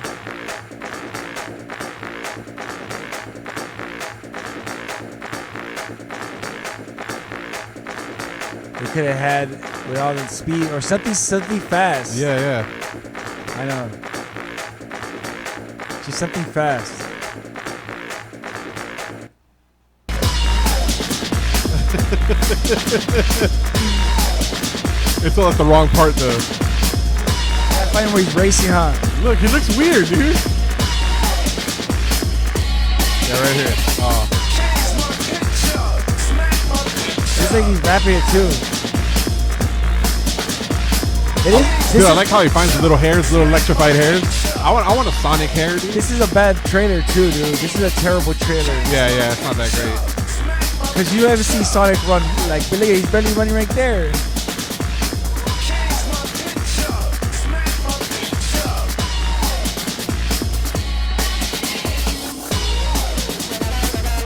They could have had with all the speed or something fast. Yeah. I know. Just something fast. It's all at the wrong part, though. I find where he's racing, huh? Look, he looks weird, dude. Yeah, right here. Oh. Looks like he's rapping it too. Dude, I like how he finds the little hairs, little electrified hairs. I want a Sonic hair, dude. This is a bad trailer too, dude. This is a terrible trailer. Yeah, it's not that great. Because you ever see Sonic run like, but look, he's barely running right there.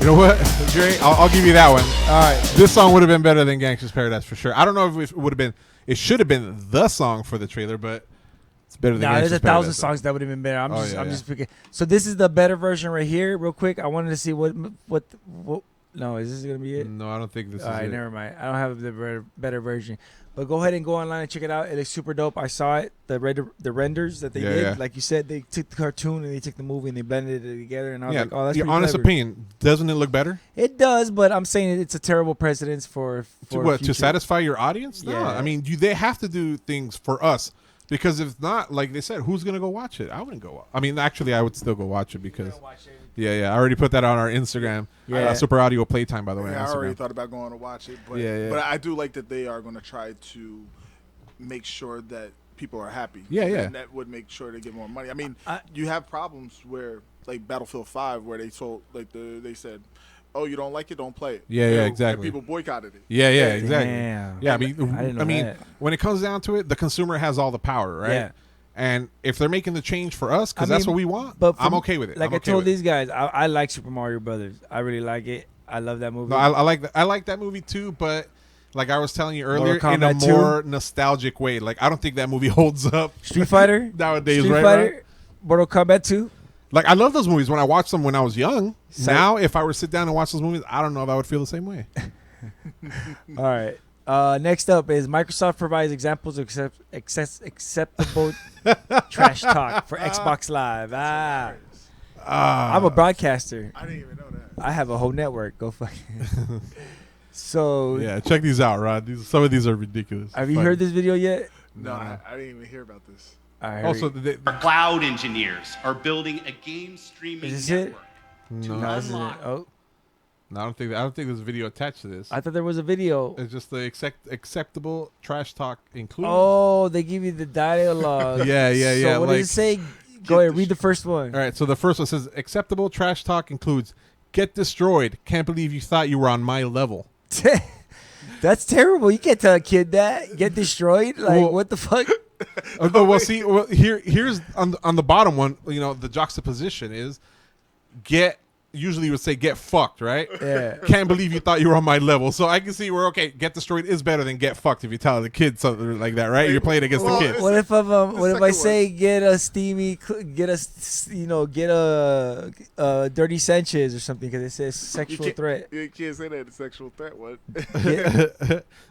You know what, Dre? I'll give you that one. All right. This song would have been better than Gangsters Paradise for sure. I don't know if it would have been. It should have been the song for the trailer, but it's better than. Nah, Gangsters there's Paradise. 1,000 songs that would have been better. I'm Yeah. just picking. So this is the better version right here. Real quick, I wanted to see what. No, is this gonna be it? No, I don't think this is All right, it. never mind. I don't have the better version. But go ahead and go online and check it out. It looks super dope. I saw it. The renders that they did, Yeah. like you said, they took the cartoon and they took the movie and they blended it together. And I was like, oh, that's your pretty honest clever. opinion, doesn't it look better? It does, but I'm saying it's a terrible precedence for To future. satisfy your audience? No, Yeah. I mean, they have to do things for us because if not, like they said, who's gonna go watch it? I wouldn't go. I mean, actually, I would still go watch it because. Yeah. I already put that on our Instagram. Yeah. Super Audio Playtime, by the way. Yeah, on I already Instagram. thought about going to watch it, but Yeah. but I do like that they are going to try to make sure that people are happy. Yeah. And that would make sure they get more money. I mean, you have problems where like Battlefield 5, where they told they said, "Oh, you don't like it? Don't play it." Yeah, You know, exactly. And people boycotted it. Yeah, exactly. Damn. Yeah, I didn't know mean, that. when it comes down to it, the consumer has all the power, right? Yeah. And if they're making the change for us, because that's what we want, But I'm okay with it. Like I'm I okay told with it. these guys, I like Super Mario Brothers. I really like it. I love that movie. No, I like that movie too, but like I was telling you earlier, Mortal in a Kombat more nostalgic way. Like I don't think that movie holds up Street Fighter nowadays, Street right? Fighter, Mortal Kombat 2. Like I love those movies when I watched them when I was young. So- Now, if I were to sit down and watch those movies, I don't know if I would feel the same way. All right. Next up is Microsoft provides examples of acceptable trash talk for Xbox Live. I'm a broadcaster. I didn't even know that. I have a whole network. Go fuck. So, Yeah, check these out, Rod. Some of these are ridiculous. have you heard this video yet? No, I didn't even hear about this. All right. Also, Our cloud engineers are building a game streaming Is this it? network. no, this isn't. Oh, no, I don't think there's a video attached to this. I thought there was a video. It's just the acceptable trash talk included. Oh, they give you the dialogue. Yeah. So what like, does it say? Go ahead, read the first one. All right, so the first one says acceptable trash talk includes get destroyed. Can't believe you thought you were on my level. That's terrible. You can't tell a kid that. Get destroyed. Like, Well- what the fuck? Here's on the bottom one. You know, the juxtaposition is get. Usually you would say get fucked, right? Yeah. Can't believe you thought you were on my level. So I can see where get destroyed is better than get fucked if you tell the kid something like that, right? You're playing against the kids. What if what if I second say get a dirty Sanchez or something because it says sexual threat? You can't say that. The sexual threat one.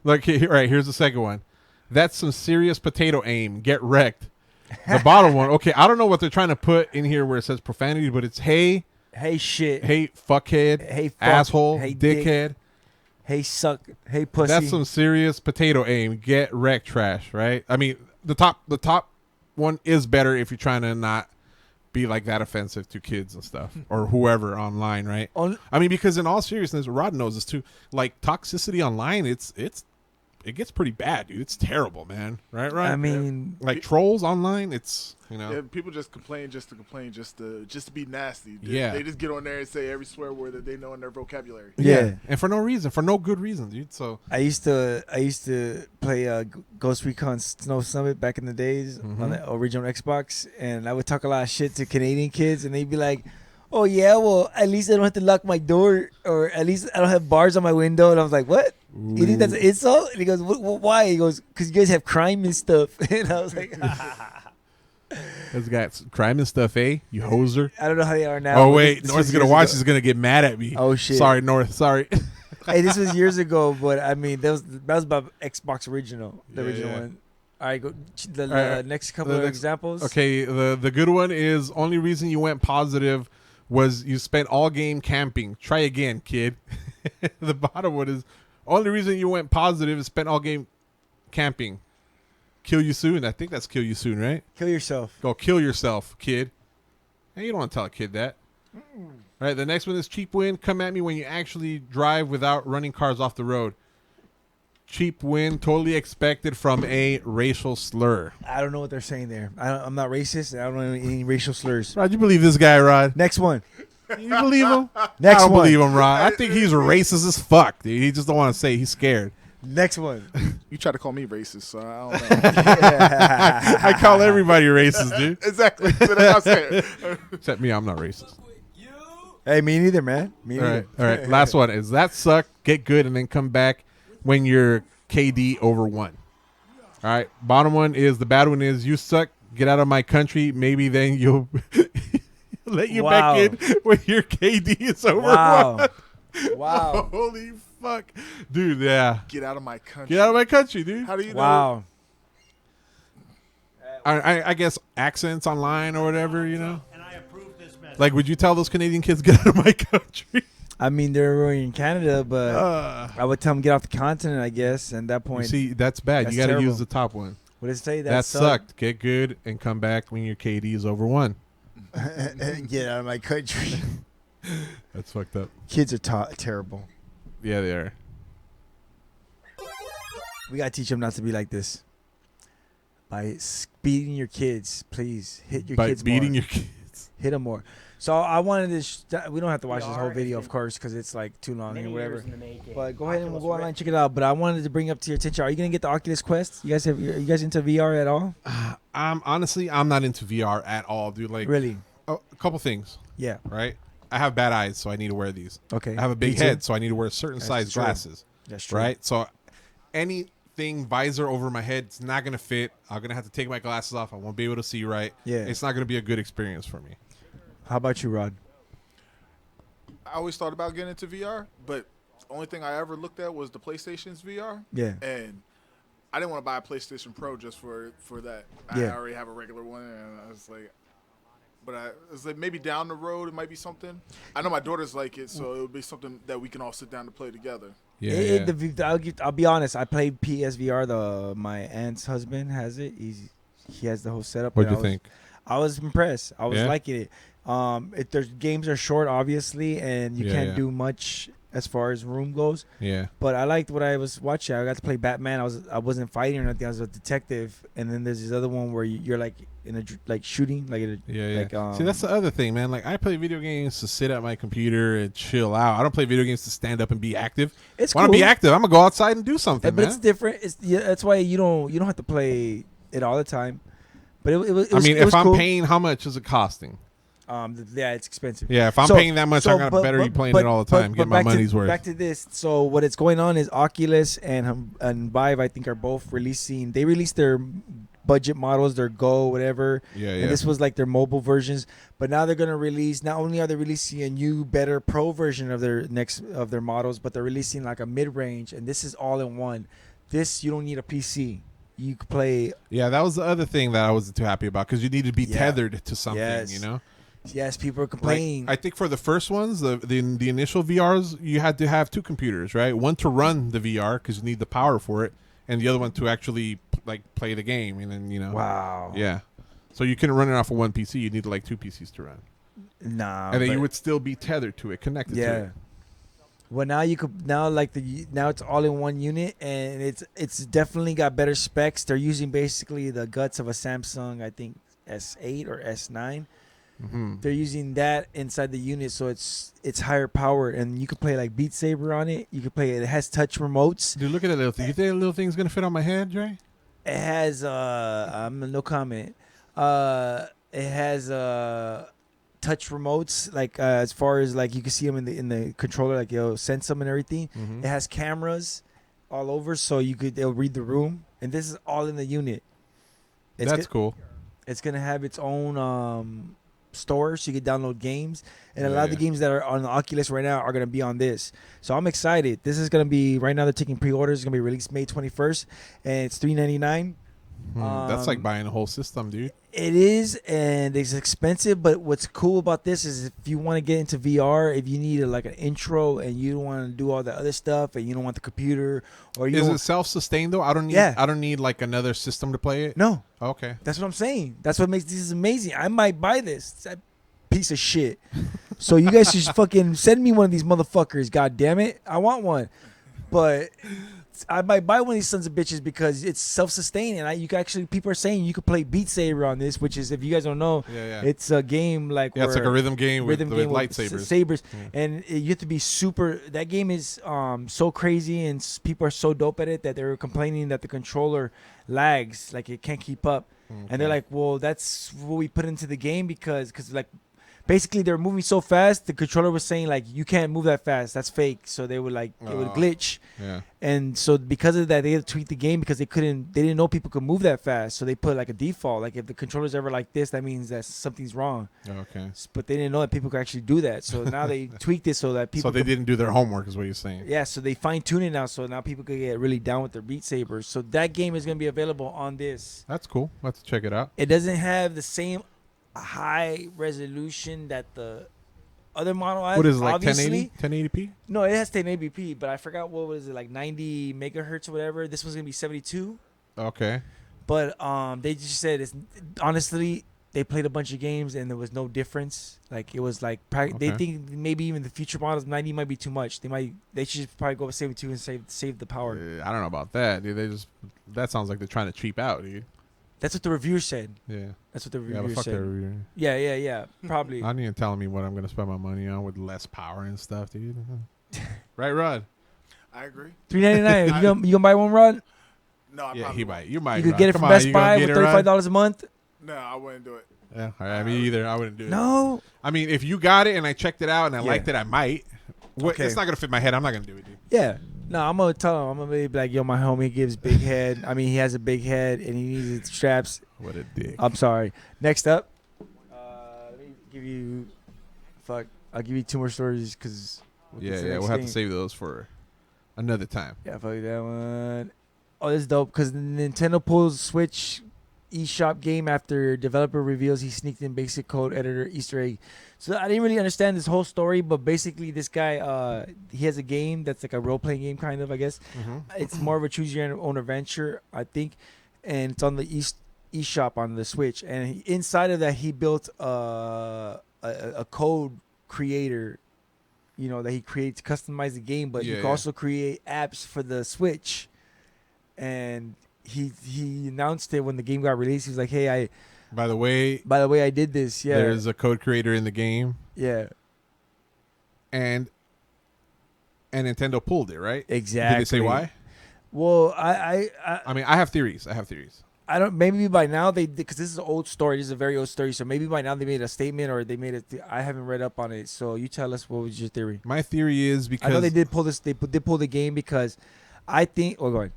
Like here's the second one. That's some serious potato aim. Get wrecked. The bottom one. Okay, I don't know what they're trying to put in here where it says profanity, but it's hey shit. hey fuckhead, Hey, fuck. asshole, Hey, dick. dickhead. Hey suck. Hey pussy. That's some serious potato aim. Get wrecked trash, right? I mean, the top one is better if you're trying to not be like that offensive to kids and stuff or whoever online, right? I mean, because in all seriousness, Rod knows this too. Like toxicity online, it gets pretty bad, dude. It's terrible, man. Right? I mean, like trolls online, it's Yeah, people just complain just to complain, just to be nasty. Yeah. They just get on there and say every swear word that they know in their vocabulary. yeah. and for no reason, for no good reason, dude. So I used to play Ghost Recon Snow Summit back in the days on the original Xbox, and I would talk a lot of shit to Canadian kids, and they'd be like, "Oh yeah, well at least I don't have to lock my door, or at least I don't have bars on my window." And I was like, "What? You think that's an insult?" And he goes, "Why?" He goes, "Because you guys have crime and stuff." And I was like, this guy's crime and stuff, eh? You hoser. I don't know how they are now. Oh but wait, this North's was gonna years watch. ago. He's gonna get mad at me. Oh shit! Sorry, North. Sorry. Hey, this was years ago, but I mean, that was about Xbox original, the Yeah, original yeah. one. All right, go the right. next couple The of next- examples. Okay, the good one is only reason you went positive was you spent all game camping. Try again, kid. The bottom one is only reason you went positive is spent all game camping. Kill you soon. I think that's kill you soon, right? Kill yourself. Go kill yourself, kid. Hey, you don't want to tell a kid that. All right, the next one is cheap win. Come at me when you actually drive without running cars off the road. cheap win, totally expected from a racial slur. I don't know what they're saying there. I'm not racist. I don't know any racial slurs. Rod, you believe this guy, Rod? Next one. You believe him? Next I don't one. believe him, Rod. I think he's racist as fuck, dude. He just don't want to say he's scared. Next one. You try to call me racist, so I don't know. I call everybody racist, dude. Exactly. So that's what I'm saying. Except me, I'm not racist. Hey, me neither, man. Me All neither. right, all right. Last one is that suck, get good, and then come back when you're KD over 1. All right. Bottom one is the bad one is you suck, get out of my country. Maybe then you'll let you Wow. back in when your KD is over 1. Wow. Wow. Holy fuck. Dude, yeah. Get out of my country. Get out of my country, dude. How do you know? Wow. I guess accents online or whatever, you know? And I approve this message. Like, would you tell those Canadian kids, get out of my country? I mean, they're already in Canada, but I would tell them get off the continent, I guess. And at that You point, see, that's bad. That's You got to terrible. use the top one. what did it say? That sucked. Get good and come back when your KD is over 1. Get out of my country. That's fucked up. Kids are terrible. Yeah, they are. We got to teach them not to be like this. By beating your kids, please. Hit your By kids beating more. your kids. Hit them more. So I wanted to. We don't have to watch this whole video, of course, because it's like too long or whatever. But go ahead and we'll go online and check it out. But I wanted to bring up to your attention. Are you gonna get the Oculus Quest? Are you guys into VR at all? Honestly, I'm not into VR at all, dude. Like, Really? a couple things, Yeah. right? I have bad eyes, so I need to wear these. Okay. I have a big Me too. head, so I need to wear certain That's size true. glasses, That's true. right? So anything visor over my head, it's not gonna fit. I'm gonna have to take my glasses off. I won't be able to see right. Yeah. It's not gonna be a good experience for me. How about you, Rod? I always thought about getting into VR, but the only thing I ever looked at was the PlayStation's VR. Yeah. And I didn't want to buy a PlayStation Pro just for that. Yeah. I already have a regular one, and I was like, but I was like, maybe down the road it might be something. I know my daughters like it, so it would be something that we can all sit down to play together. Yeah. I'll be honest. I played PSVR. My aunt's husband has it. He has the whole setup. What'd and you think? I was impressed. I was Yeah? liking it. There's games are short, obviously, and you can't Yeah. do much as far as room goes. Yeah. But I liked what I was watching. I got to play Batman. I wasn't fighting or nothing. I was a detective. And then there's this other one where you're like in a like shooting, like in a, Yeah. Like, See, that's the other thing, man. Like, I play video games to sit at my computer and chill out. I don't play video games to stand up and be active. It's Want to cool. be active? I'm gonna go outside and do something, But man. it's different. That's why you don't have to play it all the time. But it was. I mean, it was if I'm cool. paying, how much is it costing? Yeah, it's expensive. Yeah, if I'm So- paying that much, I'm gonna but- better be but- playing but- it all the but- time, but get my back to- money's worth. Back to this. So what is going on is Oculus and Vive, I think, are both releasing. They released their budget models, their Go, whatever. Yeah, And yeah. this was like their mobile versions. But now they're gonna release. Not only are they releasing a new, better Pro version of their models, but they're releasing like a mid-range, and this is all in one. This you don't need a PC. You could play. Yeah, that was the other thing that I wasn't too happy about because you need to be Yeah. tethered to something, Yes. you know? Yes, people are Like, complaining. I think for the first ones, the initial VRs, you had to have 2 computers, right? One to run the VR because you need the power for it, and the other one to actually like play the game, and then Wow. yeah. So you couldn't run it off of one PC. You need like 2 PCs to run, Nah. and then but- you would still be tethered to it, connected to Yeah. it. Well, now now it's all in one unit, and it's definitely got better specs. They're using basically the guts of a Samsung, I think S8 or S9. Mm-hmm. They're using that inside the unit, so it's higher power, and you could play like Beat Saber on it. You could play it. It has touch remotes. Dude, look at that little thing. You think that little thing's gonna fit on my head, Dre? It has no comment. It has touch remotes, like as far as like you can see them in the controller, like it'll sense them and everything. Mm-hmm. It has cameras all over, so they'll read the room, and this is all in the unit. That's cool. It's gonna have its own store, so you can download games, and a lot of the Yeah. games that are on the Oculus right now are gonna be on this. So I'm excited. This is gonna be right now. They're taking pre-orders. It's gonna be released May 21st, and it's $399. That's like buying a whole system, dude. It is, and it's expensive. But what's cool about this is if you want to get into VR, if you need like an intro and you don't want to do all the other stuff, and you don't want the computer, or you Is don't, it self-sustained though? I don't need. Yeah. I don't need like another system to play it. no, Okay. that's what I'm saying. That's what makes this amazing. I might buy this. It's a piece of shit. So you guys should fucking send me one of these motherfuckers. God damn it, I want one. But I might buy one of these sons of bitches because it's self-sustaining. You can actually, people are saying you could play Beat Saber on this, which is, if you guys don't know, it's a game like it's like a rhythm game with lightsabers. Sabers, Yeah. and you have to be super. That game is so crazy, and people are so dope at it that they're complaining that the controller lags, like it can't keep up. And they're like, well, that's what we put into the game because like. Basically, they're moving so fast. The controller was saying like, "You can't move that fast. That's fake." So they would it would glitch. Yeah. And so because of that, they had to tweak the game because they didn't know people could move that fast. So they put like a default. Like if the controller's ever like this, that means that something's wrong. Okay. But they didn't know that people could actually do that. So now they tweaked it so that people. So they didn't do their homework, is what you're saying. Yeah. So they fine tune it now. So now people could get really down with their Beat Sabers. So that game is gonna be available on this. That's cool. Let's check it out. It doesn't have the same high resolution that the other model has. What is it, like obviously. 1080p? No, it has 1080p, but I forgot what was it, like 90 megahertz or whatever. This one's gonna be 72. Okay. But they just said it's honestly they played a bunch of games and there was no difference. Like it was like they think maybe even the future models 90 might be too much. They should just probably go with 72 and save the power. I don't know about that, dude. That sounds like they're trying to cheap out, dude. That's what the reviewer said. Yeah. That's what the Yeah, reviewer but fuck said. that reviewer. Yeah. Probably. Not even telling me what I'm gonna spend my money on with less power and stuff, dude. Right, Rod? I agree. $399. You gonna buy one, Rod? No, I Yeah, probably he won't. might. You might. You could Rod. get it Come from on, Best you gonna Buy get with it, Rod? $35 a month. No, I wouldn't do it. Yeah, all right, me either. I wouldn't do it. No. I mean, if you got it and I checked it out and I liked it, I might. Okay. It's not gonna fit my head. I'm not gonna do it, dude. Yeah. No, I'm gonna tell him. I'm gonna be like, yo, my homie gives big head. I mean, he has a big head and he needs his straps. What a dick. I'm sorry. Next up, let me give you. I'll give you two more stories because. Yeah. We'll have to save those for another time. Yeah, fuck that one. Oh, this is dope because Nintendo pulls Switch eShop game after developer reveals he sneaked in basic code editor Easter egg. So I didn't really understand this whole story, but basically this guy, he has a game that's like a role-playing game kind of, I guess. Mm-hmm. It's more of a choose-your-own adventure, I think, and it's on the eShop on the Switch. And inside of that, he built a code creator, that he creates to customize the game, but you can also create apps for the Switch. And he announced it when the game got released. He was like, "Hey, by the way, I did this. Yeah, there's a code creator in the game. Yeah, and Nintendo pulled it, right? Exactly. Did they say why? Well, I mean, I have theories. I don't. Maybe by now because this is an old story. This is a very old story. So maybe by now they made a statement or they made it. I haven't read up on it. So you tell us, what was your theory? My theory is because I know they did pull this. They did pull the game because I think. Oh, go ahead.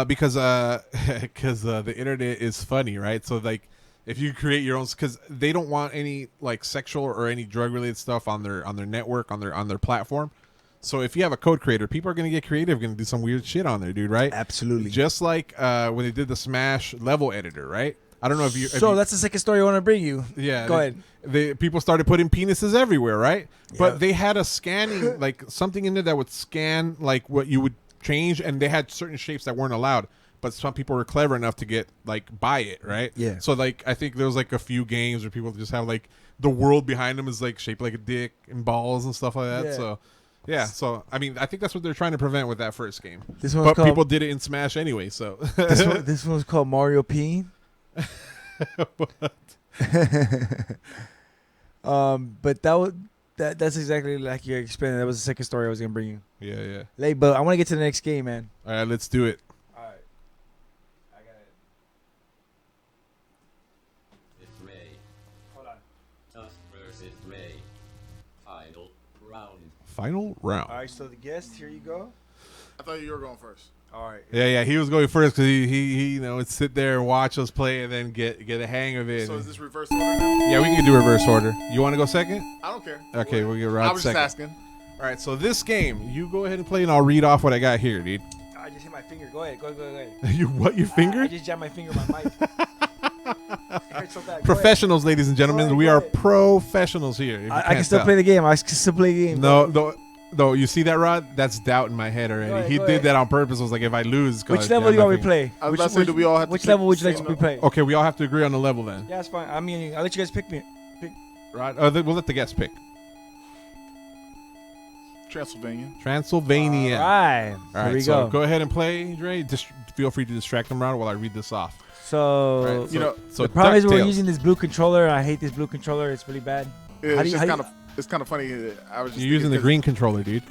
Because the internet is funny, right? So like, if you create your own, because they don't want any like sexual or any drug related stuff on their network on their platform. So if you have a code creator, people are gonna get creative, gonna do some weird shit on there, dude, right? Absolutely. Just like when they did the Smash level editor, right? I don't know if you. So that's the second story I want to bring you. Yeah. Go ahead. People started putting penises everywhere, right? Yeah. But they had a scanning like something in there that would scan like what you would change, and they had certain shapes that weren't allowed, but some people were clever enough to get buy it, right? Yeah. So like I think there was like a few games where people just have like the world behind them is like shaped like a dick and balls and stuff like that. Yeah. So yeah, so I mean I think that's what they're trying to prevent with that first game. But people did it in Smash anyway, so this one was called Mario Peen. What? But that's exactly like you explained. That was the second story I was gonna bring you. Yeah. But I want to get to the next game, man. All right, let's do it. All right. I got it. It's Ray. Hold on. Tusk versus Ray. Final round. Final round. All right. So the guest, here you go. I thought you were going first. All right. Yeah. He was going first because he would sit there and watch us play and then get a hang of it. So is this reverse order now? Yeah, we can do reverse order. You want to go second? I don't care. Okay, we'll get Rod I was second. just asking. All right, so this game, you go ahead and play, and I'll read off what I got here, dude. I just hit my finger. Go ahead. Go ahead. You what? Your finger? I just jammed my finger on my mic. It hurts so bad. Go Professionals, ladies and gentlemen. ahead, We go are ahead. professionals here. if you I can't can still tell. play the game. I can still play the game. No, you see that, Rod? That's doubt in my head already. ahead, he go did ahead. that on purpose. I was like, if I lose, Which level do you want me to play? I was about to say, do we all have to Which pick level would you the like same me to play? Okay, we all have to agree on the level then. Yeah, that's fine. I mean, I'll let you guys pick me. Rod, we'll let the guests pick. Transylvania. All right. All Here right, we so go. go ahead and play, Dre. Just feel free to distract them around while I read this off. So, All right, so the problem is we're DuckTales. using this blue controller. I hate this blue controller. It's really bad. Yeah, it's kind of funny. I was just You're using the green controller, dude.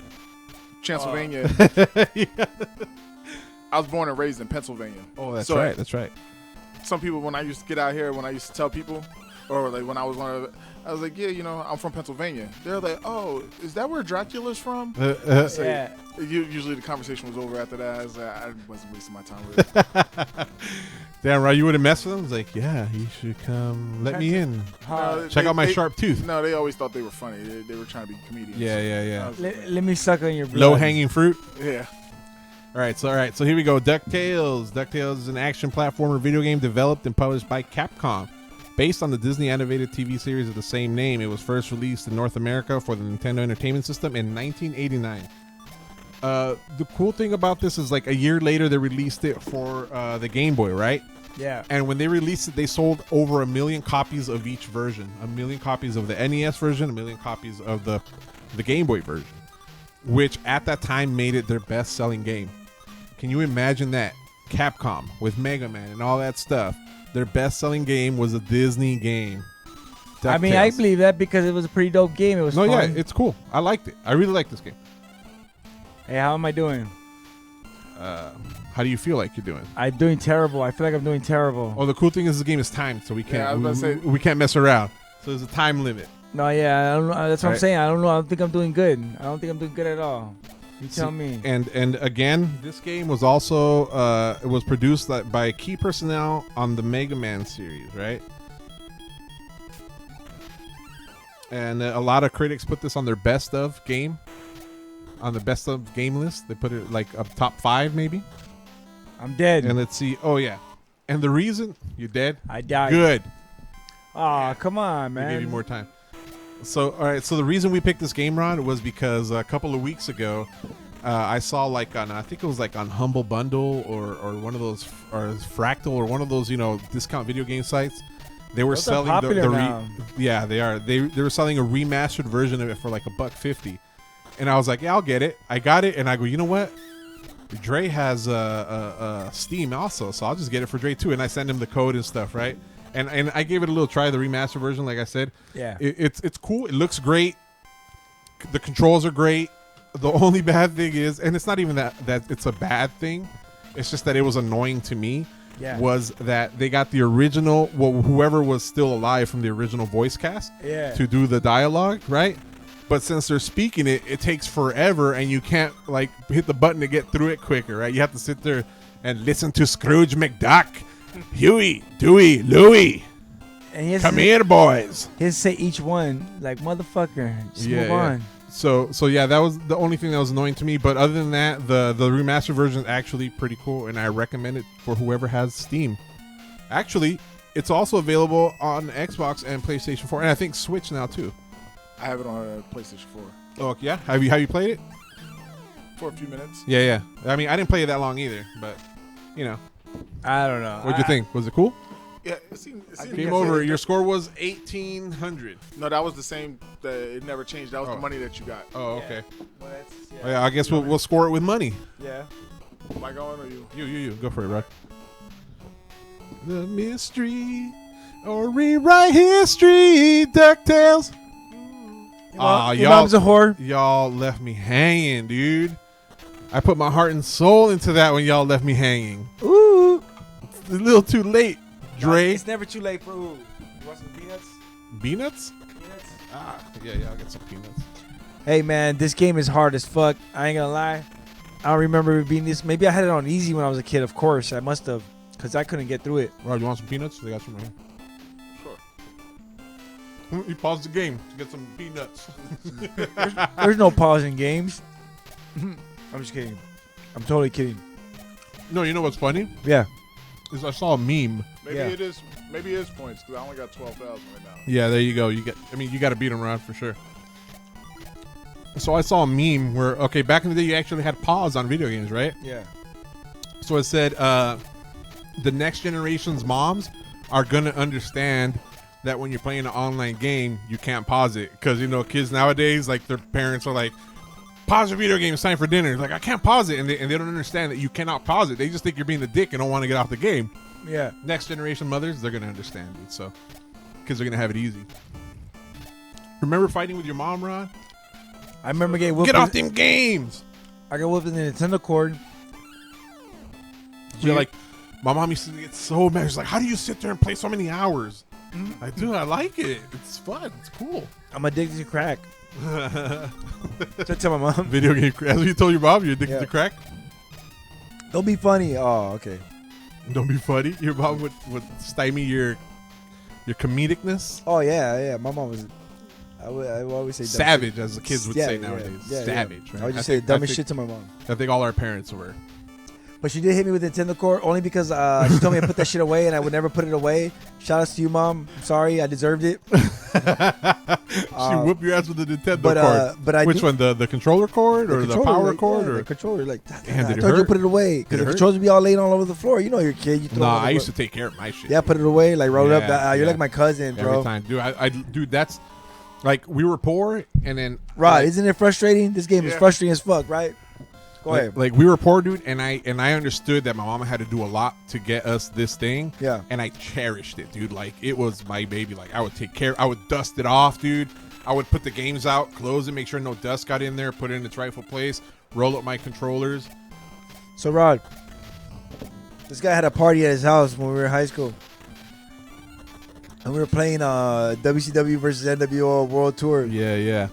Transylvania. I was born and raised in Pennsylvania. Oh, that's So, right. That's right. Some people, when I used to get out here, when I used to tell people, or like when I was I was like, yeah, I'm from Pennsylvania. They're like, oh, is that where Dracula's from? So Yeah. Usually the conversation was over after that. I was like, I wasn't wasting my time with it. Damn right, you would have messed with them. It's like, yeah, you should come. Let me in. Check out my sharp tooth. No, they always thought they were funny. They were trying to be comedians. Yeah. I was like, Let me suck on your blood. Low hanging fruit. yeah. All right, so here we go. DuckTales. DuckTales is an action platformer video game developed and published by Capcom. Based on the Disney animated TV series of the same name, it was first released in North America for the Nintendo Entertainment System in 1989. The cool thing about this is like a year later they released it for the Game Boy, right? Yeah. And when they released it, they sold over 1 million copies of each version. 1 million copies of the NES version, 1 million copies of the Game Boy version, which at that time made it their best-selling game. Can you imagine that? Capcom with Mega Man and all that stuff. Their best-selling game was a Disney game. I mean, I DuckTales. believe that because it was a pretty dope game. It was No, fun. yeah, it's cool. I liked it. I really like this game. Hey, how am I doing? How do you feel like you're doing? I'm doing terrible. I feel like I'm doing terrible. Oh, the cool thing is the game is timed, so we can't. Yeah, I was about to say- we can't mess around. So there's a time limit. No, yeah, I don't know. That's what I'm Right. saying. I don't know. I don't think I'm doing good. I don't think I'm doing good at all. You tell me. And again, this game was also it was produced by key personnel on the Mega Man series, right? And a lot of critics put this on their best of game, on the best of game list. They put it like up top 5 maybe. I'm dead. And let's see. Oh yeah, and the reason you're dead. I died. Good. Oh, come on, I man. gave you more time. So, all right. So the reason we picked this game, Ron, was because a couple of weeks ago, I saw like on I think it was like on Humble Bundle or one of those or Fractal or one of those discount video game sites. They were Those are selling popular now. yeah, they are. They were selling a remastered version of it for like $1.50, and I was like, yeah, I'll get it. I got it, and I go, you know what? Dre has Steam also, so I'll just get it for Dre too, and I send him the code and stuff, right? And I gave it a little try, the remaster version, like I said. Yeah. It's cool. It looks great. The controls are great. The only bad thing is, and it's not even that it's a bad thing. It's just that it was annoying to me. Yeah. Was that they got the original, whoever was still alive from the original voice cast Yeah. to do the dialogue, right? But since they're speaking it, it takes forever, and you can't like hit the button to get through it quicker, right? You have to sit there and listen to Scrooge McDuck, Huey, Dewey, Louie. And he has Come to, here, boys. He has to say each one like motherfucker. Just move on. So yeah, that was the only thing that was annoying to me. But other than that, the remastered version is actually pretty cool, and I recommend it for whoever has Steam. Actually, it's also available on Xbox and PlayStation 4, and I think Switch now too. I have it on PlayStation 4 Oh yeah, have you played it? for a few minutes. Yeah. I mean, I didn't play it that long either, but I don't know. what'd you think? Was it cool? Yeah, it seemed Game over. Your score was 1,800. No, that was the same. It never changed. That was Oh. the money that you got. Oh, okay. Well, that's, Oh, yeah, I guess we'll score it with money. yeah. Am I going or you? You go for it, bro. The mystery or rewrite history, DuckTales. Your mom's a whore. Y'all left me hanging, dude. I put my heart and soul into that when y'all left me hanging. Ooh. It's a little too late, Dre. It's never too late for ooh. You want some peanuts? Peanuts? Peanuts? Yeah, I'll get some peanuts. Hey man, this game is hard as fuck. I ain't gonna lie. I don't remember it being this. Maybe I had it on easy when I was a kid. Of course, I must have, cause I couldn't get through it. Rob, you want some peanuts? They got some right Sure. here. You paused the game to get some peanuts. There's no pause in games. I'm just kidding. I'm totally kidding. No, you know what's funny? Yeah. Is I saw a meme. Maybe Yeah. it is. Maybe it is points because I only got 12,000 right now. Yeah, there you go. You got to beat him around for sure. So I saw a meme where, okay, back in the day, you actually had pause on video games, right? Yeah. So it said, the next generation's moms are gonna understand that when you're playing an online game, you can't pause it because kids nowadays, like their parents are like, pause your video game. It's time for dinner. Like, I can't pause it. And they don't understand that you cannot pause it. They just think you're being a dick and don't want to get off the game. Yeah. Next generation mothers, they're going to understand it. So, because they're going to have it easy. Remember fighting with your mom, Ron? I remember getting whooped. Get off them games. I got whooped in the Nintendo cord. You're like, my mom used to get so mad. She's like, how do you sit there and play so many hours? Like, dude, I like it. It's fun. It's cool. I'm addicted to crack. So I tell my mom. Video game crack. That's what you told your mom? You're addicted to crack? Don't be funny. Oh, okay. Don't be funny? Your mom would stymie your comedicness? Oh, yeah. My mom was... I would always say... Savage, as the kids would say nowadays. Yeah, Savage, right? I would just say dumbest shit to my mom. I think all our parents were. But she did hit me with the Nintendo cord only because she told me to put that shit away and I would never put it away. Shout outs to you, Mom. I'm sorry. I deserved it. She whooped your ass with the Nintendo cord. But which one? The controller cord or the power cord? Or the controller. Like, and I told you to put it away. Because the controllers would be all laying all over the floor. You know you're a kid. You throw Nah, I used to take care of my shit. Yeah, put it away. Like, roll it up. You're like my cousin, bro. Every time. Dude, dude, that's... Like, we were poor, and then... Rod, like, isn't it frustrating? This game is frustrating as fuck, right? Go ahead. Like, we were poor, dude, and I understood that my mama had to do a lot to get us this thing. Yeah. And I cherished it, dude. Like, it was my baby. Like, I would take care. I would dust it off, dude. I would put the games out, close it, make sure no dust got in there, put it in its rightful place, roll up my controllers. So, Rod, this guy had a party at his house when we were in high school. And we were playing WCW versus NWO World Tour. Yeah.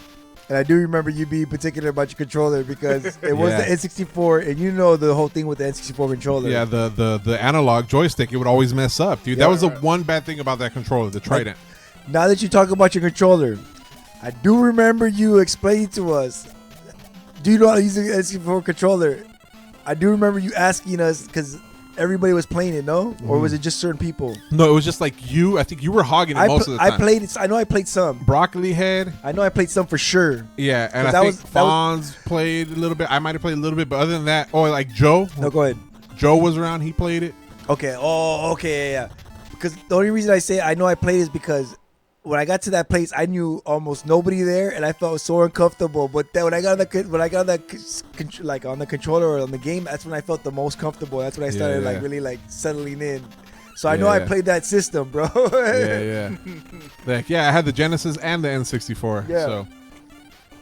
And I do remember you being particular about your controller because it was the N64, and you know the whole thing with the N64 controller. Yeah, the analog joystick, it would always mess up, dude. That was the one bad thing about that controller, the Trident. Now that you talk about your controller, I do remember you explaining to us, do you know how to use an N64 controller? I do remember you asking us because everybody was playing it, no? Or was it just certain people? No, it was just like you. I think you were hogging it most of the time. I played it. I know I played some. Broccoli Head. I know I played some for sure. Yeah, and I think Fonz played a little bit. I might have played a little bit, but other than that, like Joe. No, go ahead. Joe was around. He played it. Okay. Oh, okay. Yeah. Because the only reason I say I know I played is because when I got to that place, I knew almost nobody there, and I felt so uncomfortable. But then when I got on the controller or on the game, that's when I felt the most comfortable. That's when I started really like settling in. So I know I played that system, bro. Yeah. Like, I had the Genesis and the N64. Yeah. So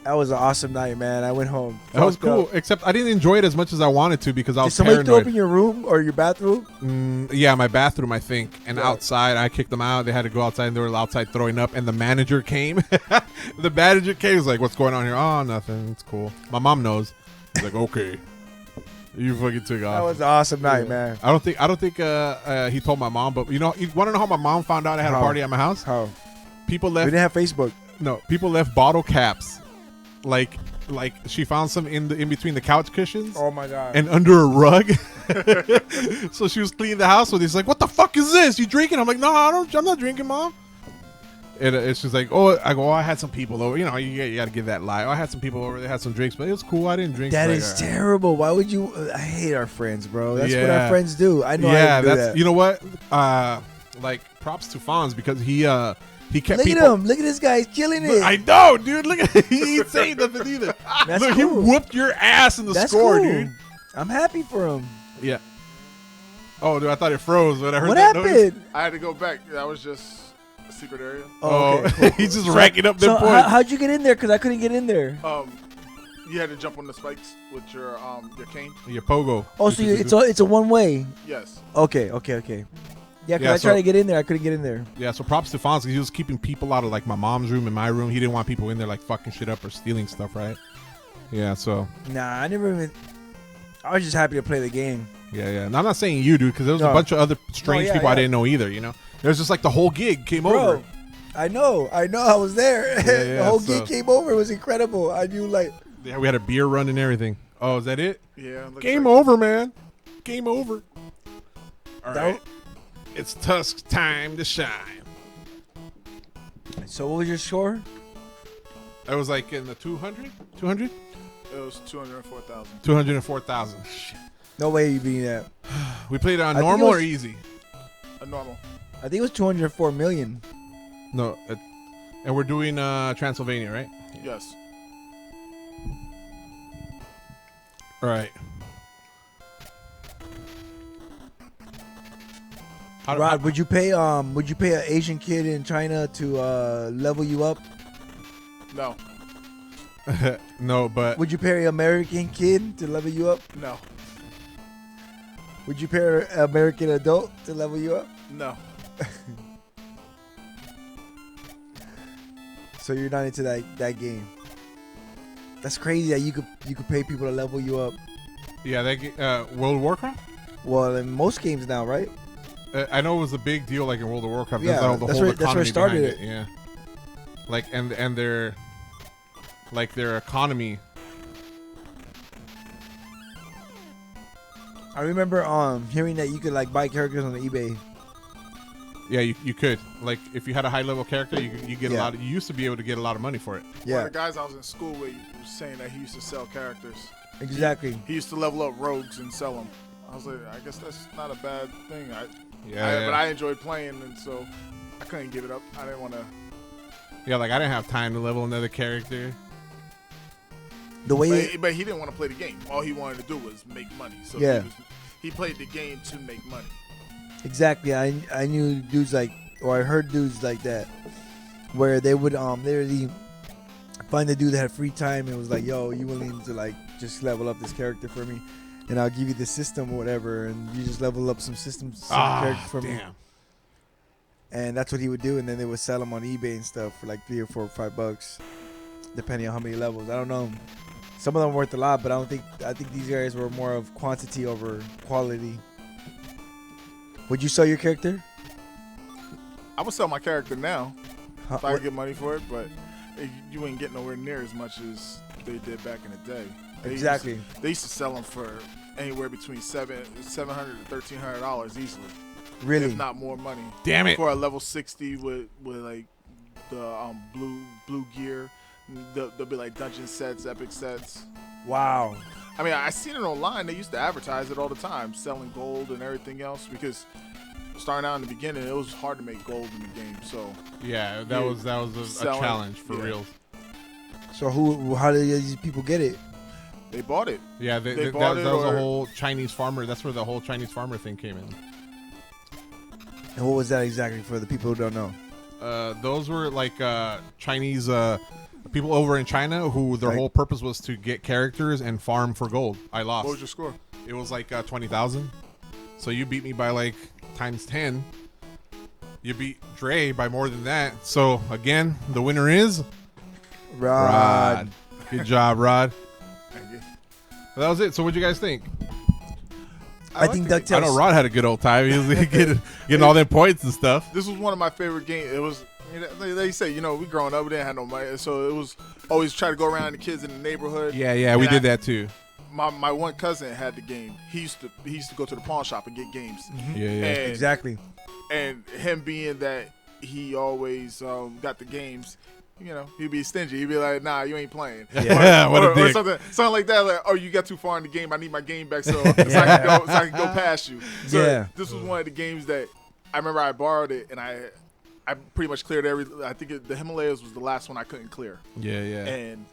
that was an awesome night, man. I went home. That was cool. Except I didn't enjoy it as much as I wanted to because I was paranoid. Did somebody throw up in your room or your bathroom? Yeah, my bathroom, I think. And outside, I kicked them out. They had to go outside, and they were outside throwing up. And the manager came. The manager came. Was like, "What's going on here?" "Oh, nothing. It's cool." My mom knows. He's like, "Okay." You fucking took off. That was an awesome night, man. I don't think he told my mom, but you want to know how my mom found out I had a party at my house? How? People left. We didn't have Facebook. No, people left bottle caps. Like she found some in between the couch cushions. Oh my god! And under a rug. So she was cleaning the house with it. She's like, "What the fuck is this? You drinking?" I'm like, "No, I'm not drinking, Mom." And she's like, I go, I had some people over. You know, you got to give that lie. I had some people over. They had some drinks, but it was cool. I didn't drink. That is terrible. Why would you? I hate our friends, bro. That's what our friends do. I know. Yeah, I do that. You know what? Like props to Fonz because he kept. Look at him. Look at this guy. He's killing it. I know, dude. Look at he ain't saying nothing either. That's Look, cool. He whooped your ass in the score, dude. I'm happy for him. Yeah. Oh, dude, I thought it froze when I heard what that happened? noise. I had to go back. That was just a secret area. Oh, okay. He's just racking up the points. How'd you get in there? Because I couldn't get in there. You had to jump on the spikes with your cane. Your pogo. Oh, so it's a one way. Yes. Okay. Yeah, because I tried to get in there. I couldn't get in there. Yeah, so props to Fonz because he was keeping people out of like my mom's room and my room. He didn't want people in there like fucking shit up or stealing stuff, right? Yeah, so. Nah, I never even. I was just happy to play the game. Yeah. And I'm not saying you, dude, because there was a bunch of other strange people I didn't know either, you know? There's just like the whole gig came over. I know. I was there. The whole gig came over. It was incredible. I knew like. Yeah, we had a beer run and everything. Oh, is that it? Yeah. Game over, man. Game over. All right. It's Tusk's time to shine. So what was your score? It was like in the 200? 200? It was 204,000. 204,000. Shit. No way you beating that. We played it on normal or easy? A normal. I think it was 204 million. No. And we're doing Transylvania, right? Yes. Right. Rod, would you pay an Asian kid in China to level you up? No. No, but Would you pay an American kid to level you up? No. Would you pay an American adult to level you up? No. So you're not into that game. That's crazy that you could pay people to level you up. yeah, that World of Warcraft. Well, in most games now, right? I know it was a big deal, like in World of Warcraft. Yeah, There's the that's whole where- that's where it economy started behind Yeah, like and their economy. I remember hearing that you could like buy characters on eBay. Yeah, you could, like, if you had a high level character, you get a Yeah. lot. You used to be able to get a lot of money for it. One Yeah, of the guys I was in school with was saying that he used to sell characters. exactly. He used to level up rogues and sell them. I was like, I guess that's not a bad thing. Yeah, But I enjoyed playing, and so I couldn't give it up. I didn't want to. yeah. Like I didn't have time to level another character. The way But he didn't want to play the game. All he wanted to do was make money. So Yeah. he played the game to make money. exactly, I knew dudes like, or I heard dudes like that, where they would literally find a dude that had free time and was like, "Yo, you willing to like just level up this character for me, and I'll give you the system or whatever, and you just level up some characters for me." Damn. And that's what he would do, and then they would sell them on eBay and stuff for like $3 or $4 or $5, depending on how many levels. I don't know. Some of them were worth a lot, but I think these guys were more of quantity over quality. Would you sell your character? I would sell my character now Huh, if I what- could get money for it, but you ain't getting nowhere near as much as they did back in the day. Exactly. They used to sell them for anywhere between $700 to $1,300 easily, Really? if not more money. Damn it. For a level 60 with like the blue gear. There'll be like dungeon sets, epic sets. Wow. I mean, I seen it online. They used to advertise it all the time, selling gold and everything else. Because starting out in the beginning, it was hard to make gold in the game. So Yeah, that You was a selling- challenge for yeah. real. So how did these people get it? they bought it. Yeah, They that bought was it a or- whole Chinese farmer. That's where the whole Chinese farmer thing came in. And what was that exactly for the people who don't know? Those were like Chinese people over in China who their Like- whole purpose was to get characters and farm for gold. I lost. What was your score? It was like 20,000. So you beat me by like times 10. You beat Dre by more than that. So again, the winner is Rod. Good job, Rod. Thank you. That was it. So what'd you guys think? I think liked it. I know DuckTales. Rod had a good old time. He was getting all them points and stuff. This was one of my favorite games. It was, they say, we growing up, we didn't have no money. So it was always try to go around the kids in the neighborhood. Yeah, we And did that too. My one cousin had the game. He used to go to the pawn shop and get games. Yeah. And, Exactly. And him being that he always got the games, he'd be stingy. He'd be like, "Nah, you ain't playing." Yeah, what a or dick. something like that. Like, "Oh, you got too far in the game. I need my game back so I can go past you." So Yeah. this was one of the games that I remember I borrowed it and I pretty much cleared I think the Himalayas was the last one I couldn't clear, Yeah. and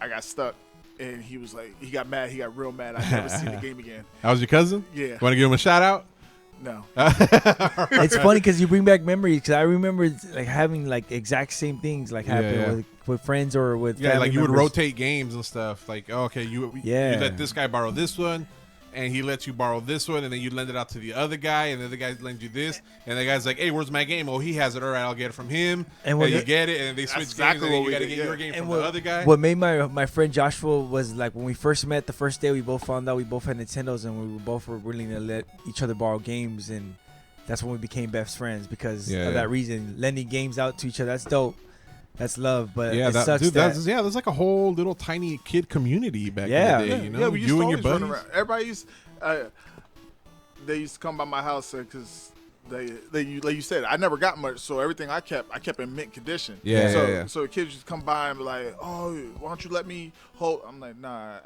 I got stuck. And he was like, he got mad. He got real mad. I never seen the game again. That was your cousin? Yeah. Want to give him a shout out? No. It's funny because you bring back memories. Because I remember like having like exact same things like happen Yeah. with friends or with Yeah, family like you would members. rotate games and stuff. Like, okay, you Yeah. let this guy borrow this one, and he lets you borrow this one, and then you lend it out to the other guy, and the other guy lends you this, and the guy's like, hey, where's my game? Oh, he has it. All right, I'll get it from him. And And what- you get it, and they switch exactly games, and then what you we got to did, get yeah. your game And from the other guy. What made my friend Joshua was like when we first met the first day, we both found out we both had Nintendos and we were both willing to let each other borrow games, and that's when we became best friends because Yeah. of that reason. Lending games out to each other, that's dope. That's love, but Yeah, it sucks there's like a whole little tiny kid community back Yeah. in the day. You know, Yeah, we used you to and your always run buddies. around. Everybody used. They used to come by my house because like you said, I never got much, so everything I kept in mint condition. Yeah, So yeah. so kids just come by and be like, "Oh, why don't you let me hold?" I'm like, "Nah,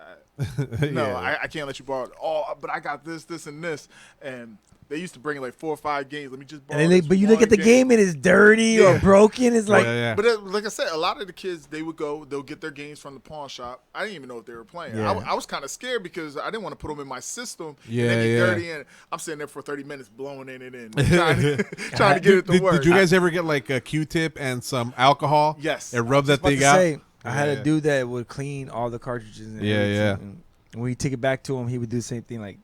no, Yeah. I can't let you borrow it. Oh, but I got this, and this." And they used to bring like 4 or 5 games. Let me just borrow. And then this but you look one at the game and it's dirty or Yeah. broken. It's like, Yeah. But like I said, a lot of the kids, they'll get their games from the pawn shop. I didn't even know if they were playing. Yeah. I was kind of scared because I didn't want to put them in my system. Yeah, and they get yeah. dirty, and I'm sitting there for 30 minutes blowing in and in, trying to get it to Did, work. did you guys ever get like a Q-tip and some alcohol? Yes. And rub that about thing to out? say, I had Yeah. a dude that would clean all the cartridges. And Yeah, everything. yeah. And when we take it back to him, he would do the same thing. Like,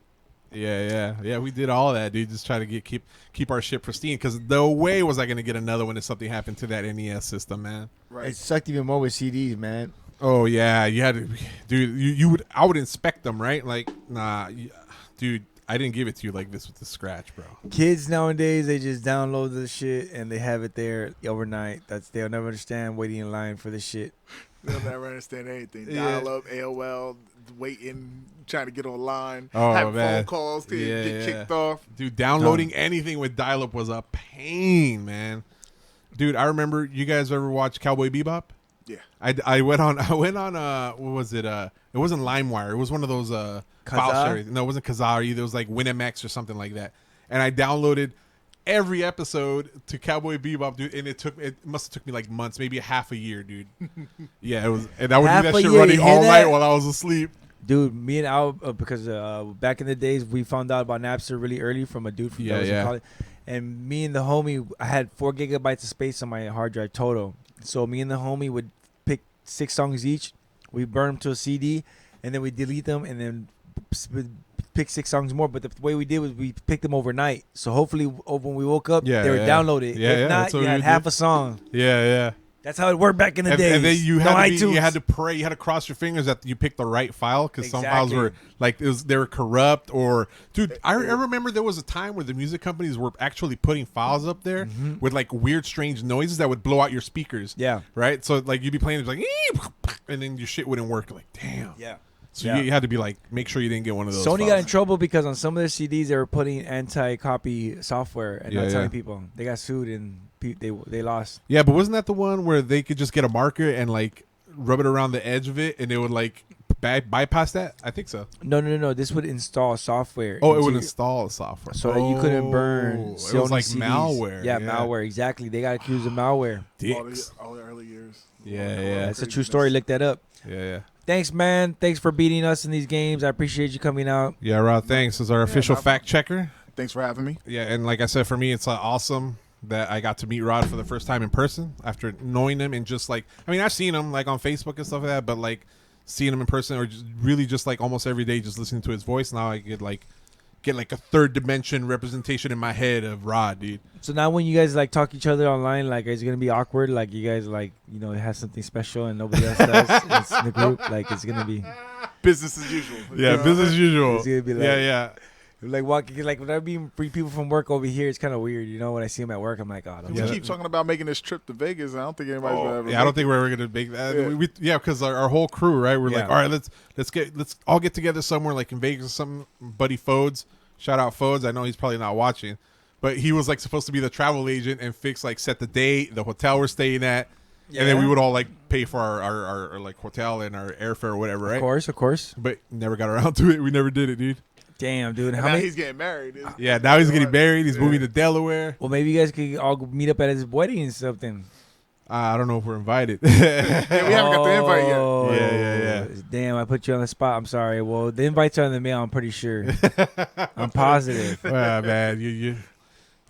Yeah. We did all that, dude. Just try to keep our shit pristine. Because no way was I gonna get another one if something happened to that NES system, man. Right. it sucked even more with CDs, man. Oh yeah, you had to, dude. I would inspect them, right? Like, nah, dude. I didn't give it to you like this with the scratch, bro. Kids nowadays, they just download the shit and they have it there overnight. They'll never understand waiting in line for the shit. They'll never understand anything. Yeah. Dial up, AOL, waiting, trying to get online, Oh, have man. phone calls to Yeah, get yeah. kicked off. Dude, downloading anything with dial-up was a pain, man. Dude, I remember you guys ever watch Cowboy Bebop? Yeah. I went on what was it? It wasn't LimeWire. It was one of those file Kazaa? sharing. No, it wasn't Kazaa either. It was like WinMX or something like that. And I downloaded every episode to Cowboy Bebop, dude, and it must have took me like months, maybe a half a year, dude. Yeah, it was, and I would Half do a that shit year, running you hear all that? night while I was asleep. Dude, me and Al, because back in the days, we found out about Napster really early from a dude from that was in college. And me and the homie, I had 4 gigabytes of space on my hard drive total. So me and the homie would pick 6 songs each. We burn them to a CD, and then we delete them, and then pick 6 songs more. But the way we did was we picked them overnight. So hopefully when we woke up, they were downloaded. Yeah, if yeah, not, that's what you had we half did. a song. Yeah. That's how it worked back in the days. And then you no had iTunes. you had to pray, you had to cross your fingers that you picked the right file because some files Exactly. were like they were corrupt or dude. I remember there was a time where the music companies were actually putting files up there with like weird, strange noises that would blow out your speakers. Yeah. right. So like you'd be playing, it's like, and then your shit wouldn't work. Like, damn. Yeah. So Yeah. you had to be like, make sure you didn't get one of those. Sony got files. in trouble because on some of their CDs they were putting anti-copy software and not telling people. They got sued and they lost. Yeah, but wasn't that the one where they could just get a marker and like rub it around the edge of it and it would like bypass that? I think so. No. This would install software. Oh, it into would your- install software. so that you couldn't burn. It was Sony like CDs. malware. Yeah, malware. Exactly. They got accused of malware. Dicks. All the early years. Yeah. That's a true story. Look that up. Yeah. Thanks, man. Thanks for beating us in these games. I appreciate you coming out. Yeah, Rod, thanks. As our official fact checker. Thanks for having me. Yeah, and like I said, for me, it's awesome that I got to meet Rod for the first time in person after knowing him and just like, I mean, I've seen him like on Facebook and stuff like that, but like seeing him in person or just really just like almost every day just listening to his voice, now I could like get like a third dimension representation in my head of Rod, dude. So now when you guys like talk to each other online, like is it gonna be awkward? Like you guys like have something special and nobody else does it's in the group. Like it's gonna be Business as usual. Yeah, business as usual. It's gonna be like- yeah. like walking like when I be free people from work over here. It's kind of weird, when I see them at work. I'm like, oh, We Yeah. keep talking about making this trip to Vegas. And I don't think anybody's gonna ever. Yeah, I don't think we're ever gonna make that. Yeah. Because our whole crew, right? We're like, Yeah. all right, let's all get together somewhere like in Vegas or something. Buddy Fodes, shout out Fodes. I know he's probably not watching, but he was like supposed to be the travel agent and set the date, the hotel we're staying at, and then we would all like pay for our like hotel and our airfare or whatever, right? Of course. But never got around to it. We never did it, dude. Damn, dude. And How now many? he's getting married. Yeah, now he's getting married. He's moving to Delaware. Well, maybe you guys could all meet up at his wedding and something. I don't know if we're invited. Yeah, we haven't got the invite yet. Oh, Yeah. Damn, I put you on the spot. I'm sorry. Well, the invites are in the mail. I'm pretty sure. I'm positive. Man, yeah,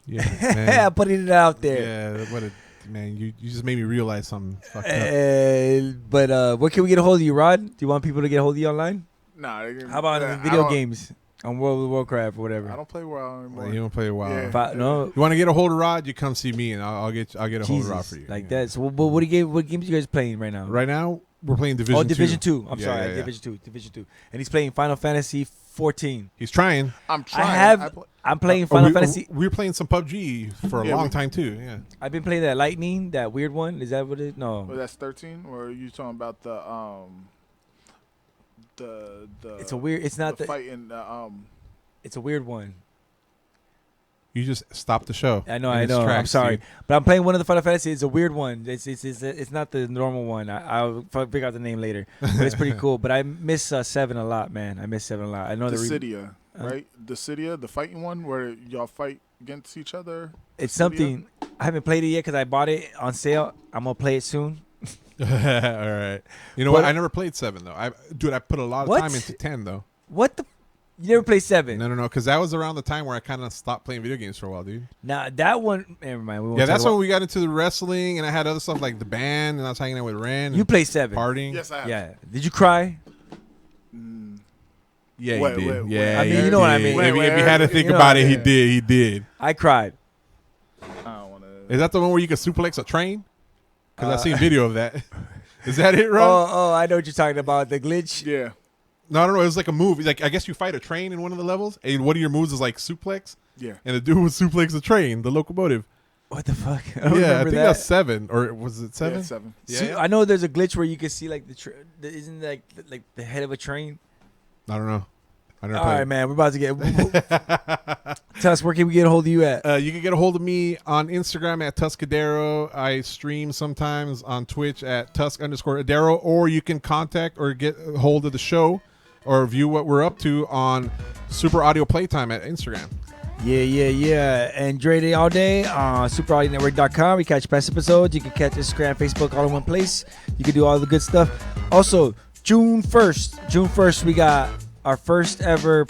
Yeah, man. putting it out there. Yeah, what a man! You just made me realize something fucked up. But where can we get a hold of you, Rod? Do you want people to get a hold of you online? Nah. How about in video games on Warcraft or whatever? I don't play well anymore. You don't play a while. Yeah. No, You want to get a hold of Rod? You come see me, and I'll get a hold of Rod Jesus, for you. like Yeah. that. So, what games you guys playing right now? Right now, we're playing Division 2. Oh, Division 2. I'm Yeah, sorry, yeah. Division 2. And he's playing Final Fantasy 14. He's trying. I'm trying. I'm playing Final Fantasy. We were playing some PUBG for a Yeah, long we- time too. Yeah. I've been playing that Lightning, that weird one. Is that what it is? No. Well, that's 13. Or are you talking about the It's a weird. It's not the the. fight in It's a weird one. You just stopped the show. I know. in its I'm tracks, sorry, dude. but I'm playing one of the Final Fantasy. It's a weird one. It's not the normal one. I'll figure out the name later, but it's pretty cool. But I miss 7 a lot, man. I miss 7 a lot. I know Dissidia, right? Dissidia, the fighting one where y'all fight against each other. it's something. I haven't played it yet because I bought it on sale. I'm gonna play it soon. All right. You know But- what? I never played 7 though. I put a lot of What? time into 10 though. What the? You never played 7? No, because that was around the time where I kind of stopped playing video games for a while, dude. Now that one. Never mind. We won't Yeah, talk that's about- when we got into the wrestling, and I had other stuff like the band, and I was hanging out with Ren. You and play 7. partying. Yes, I have. Yeah. Did you cry? Yeah, Wait, he did. wait, Yeah, I mean, he you know what I did. mean. If, Wait, if you had to think you know about what it, I he mean. did. He did. I cried. I don't want to. Is that the one where you can suplex a train? Because I've seen video of that. Is that it, Ron? Oh, I know what you're talking about. The glitch. Yeah. No, I don't know. It was like a move. Like I guess you fight a train in one of the levels, and one of your moves is like suplex, Yeah. and the dude would suplex the train, the locomotive. What the fuck? I don't Yeah, I remember think that. that's 7, or was it 7? Yeah, 7. See, I know there's a glitch where you can see like isn't like the head of a train. I don't know. I never All played. right, man. We're about to get. Tell us where can we get a hold of you at? You can get a hold of me on Instagram at Tuscadero. I stream sometimes on Twitch at Tusk_Adero, or you can contact or get a hold of the show or view what we're up to on Super Audio Playtime at Instagram. Yeah. And Dre Day all day on SuperAudioNetwork.com. We catch past episodes. You can catch Instagram, Facebook all in one place. You can do all the good stuff. Also, June 1st, we got our first ever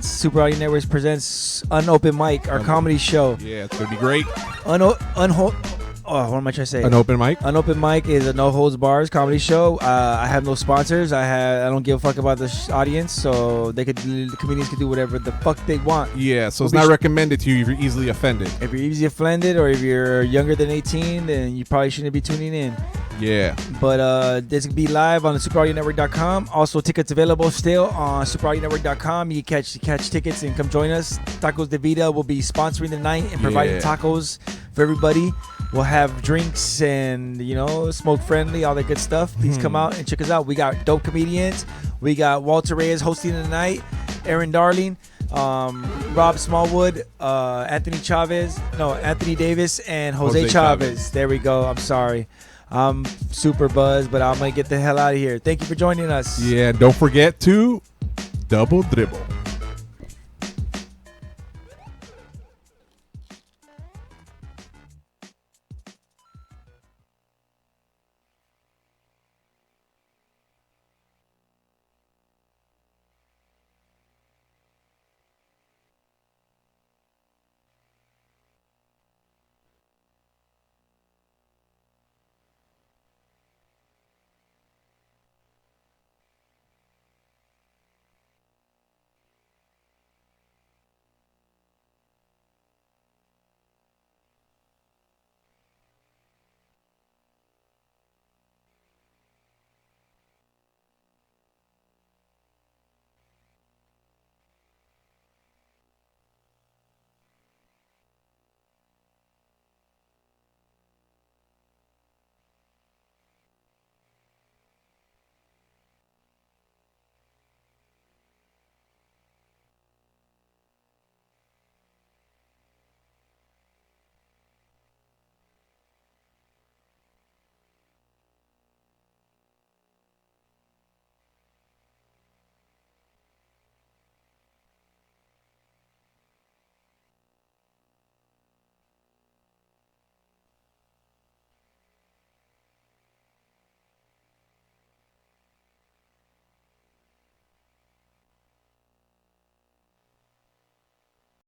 Super Audio Networks presents Unopen Mic, our comedy show. Yeah, it's going to be great. What am I trying to say? An open mic. Unopen Mic is a no holds bars comedy show. I have no sponsors. I don't give a fuck about the audience, so the comedians can do whatever the fuck they want. Yeah, so it's not recommended to you if you're easily offended. If you're easily offended or if you're younger than 18, then you probably shouldn't be tuning in. Yeah. But this can be live on the SuperAudioNetwork.com. Also, tickets available still on SuperAudioNetwork.com. You can catch tickets and come join us. Tacos de Vida will be sponsoring the night and providing tacos for everybody. We'll have drinks and, smoke friendly, all that good stuff. Please come out and check us out. We got dope comedians. We got Walter Reyes hosting the night, Aaron Darling, Rob Smallwood, Anthony Davis, and Jose Chavez. There we go. I'm sorry. I'm super buzzed, but I'm going to get the hell out of here. Thank you for joining us. Yeah, don't forget to double dribble.